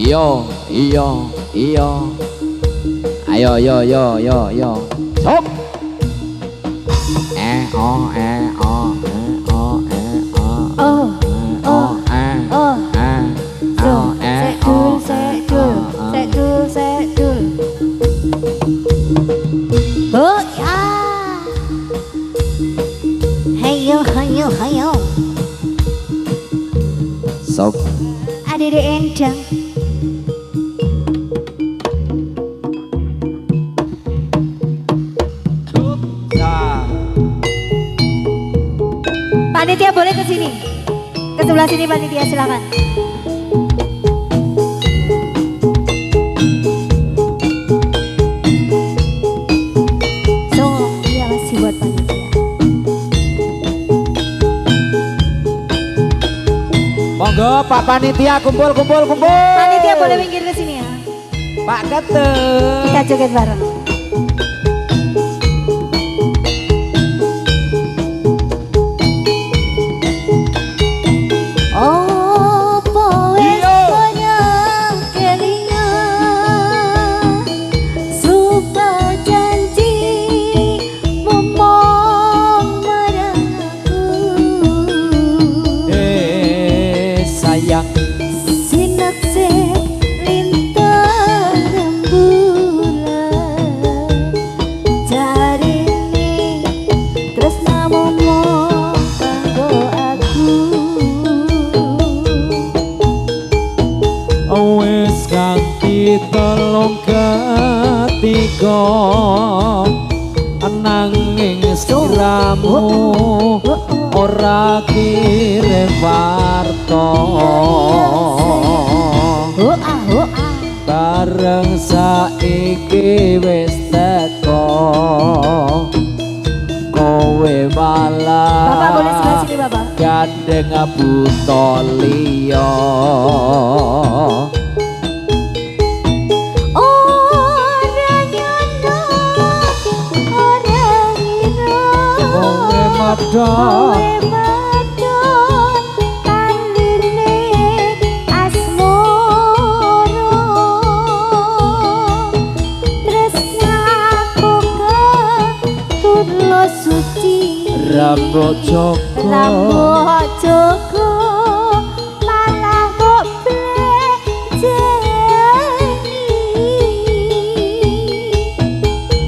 Iyo, iyo, iyo. Ayo, yo, yo, yo, yo. Stop. O, o, o, Oh, oh, oh. Sekdul. Oh ya. Hayo. Sok. Adede Endang. Panitia boleh ke sini. Ke sebelah sini panitia silakan. So, iya masih buat panitia. Monggo Pak Panitia kumpul. Panitia boleh minggir ke sini ya. Pak Keteng. Kita joget bareng. Telung ketiga nanging sliramu ora kirim warta bareng saiki wis teko kowe malah Bapak boleh sebelah sini Bapak. gandeng buta liya Kowe madon kandine asmoro tresnaku ketulus suci rambut Joko malah kok blejeni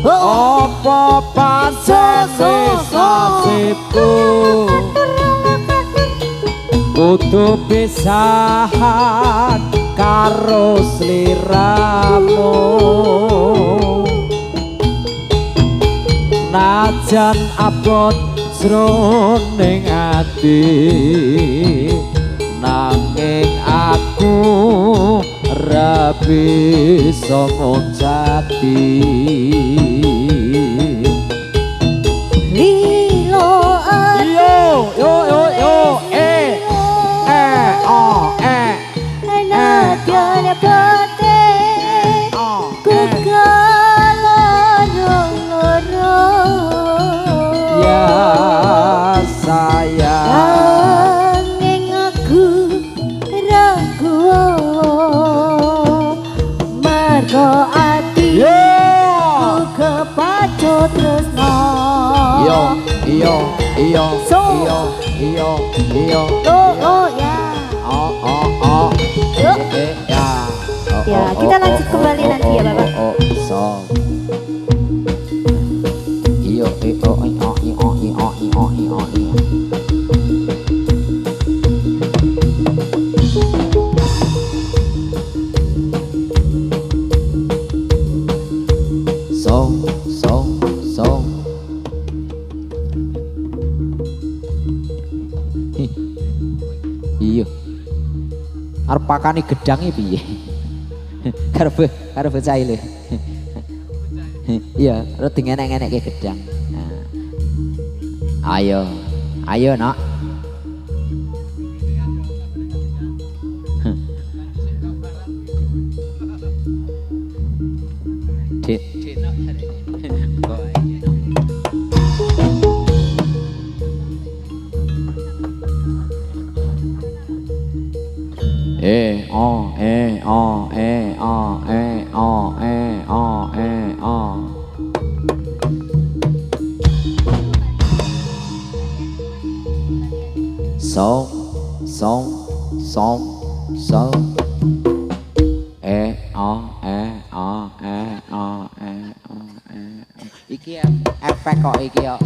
apa pancene sasiku kudu pisahan karo sliramu najan abot jroning ati nanging aku ra bisa ngucati ya. Kita lanjut kembali nanti ya Bapak. So. Iyo iyo iyo iyo iyo iyo iyo iyo. So. Iya. Arep pakani gedang iki piye? Karep cah lho. Iya, terus dingenek-ngenekke gedang. Nah. Ayo nak. Dik. Iki efek kok iki ya.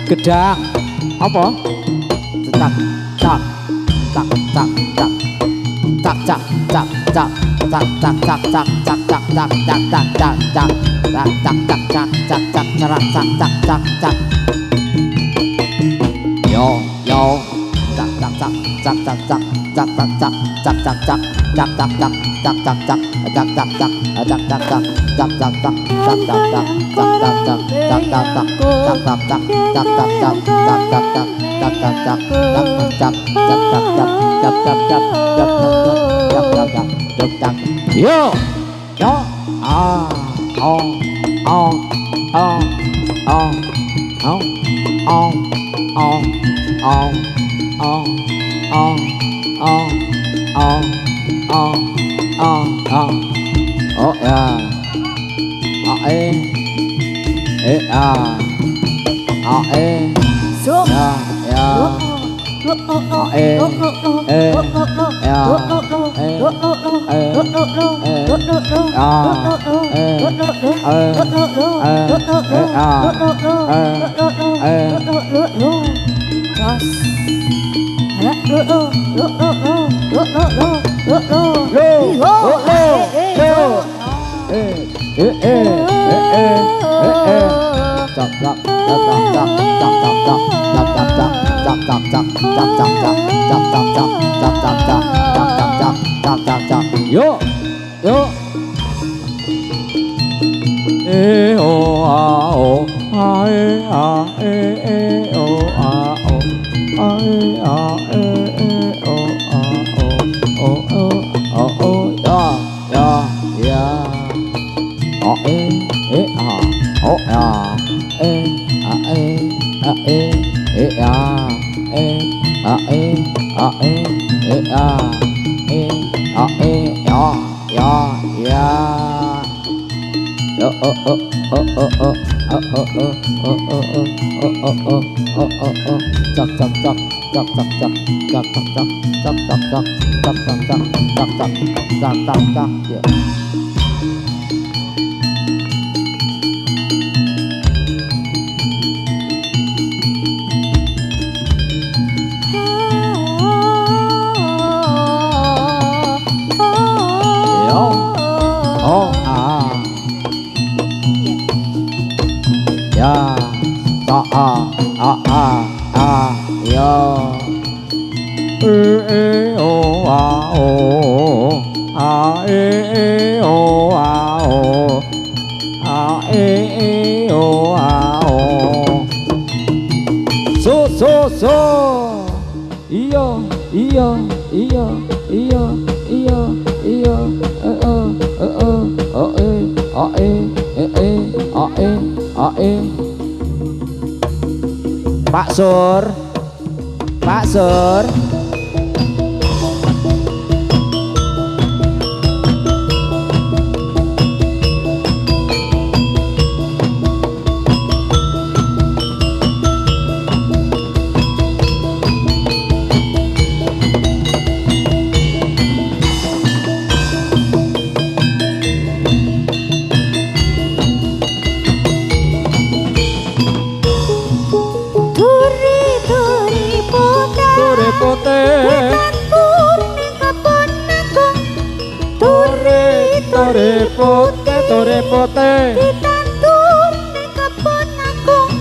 Gedang apa? a o a e o a o a e o a o so iyo iyo iyo iyo iyo iyo Pak Sur, Pak Sur. Tore pote ditandur ning kebon agung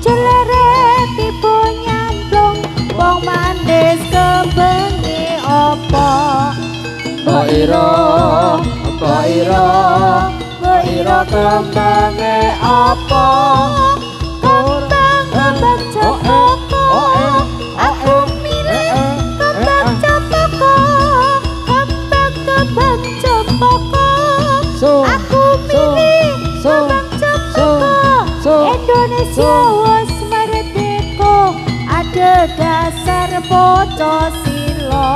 jeleret tiba nyamplung wong mandis kembengi apa Mbok ira kembange apa kembang cepoko aku milih kembang cepoko kembang cepoko aku milih kembang cepoko Indonesia wis merdeka ada dasar Pancasila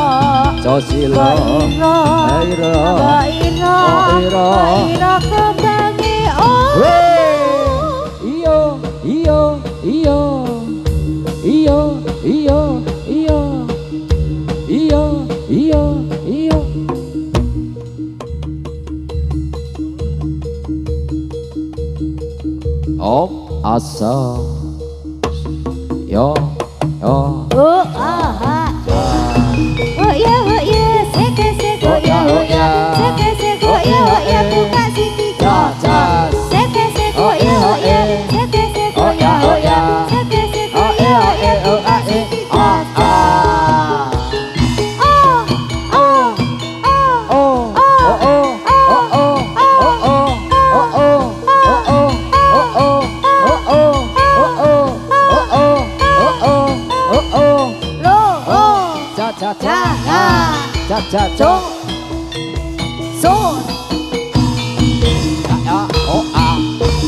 Ira kembangi Iyo Om asa yo oh aha oh ya seke oh ya buka siti seke oh ya seke oh ya seke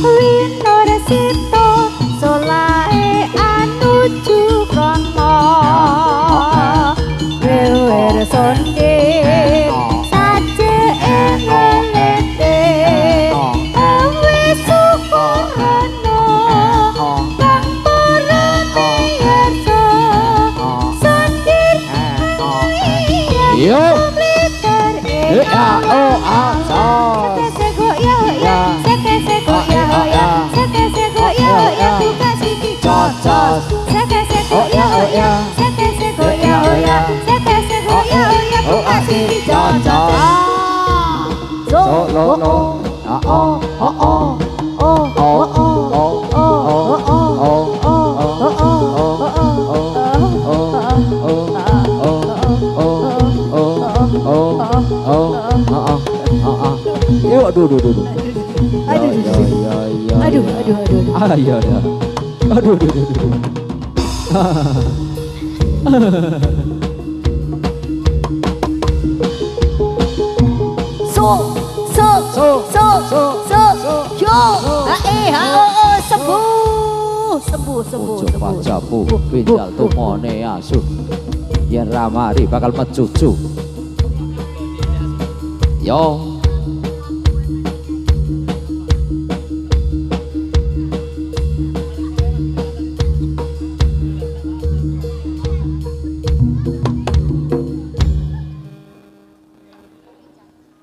Winorasito solae anuju krono wewer sonde saje engelete wis sukurano kang purane yerso sondir Yo liter Pajapu pinjal tumone asu yen ramari bakal mecucu yo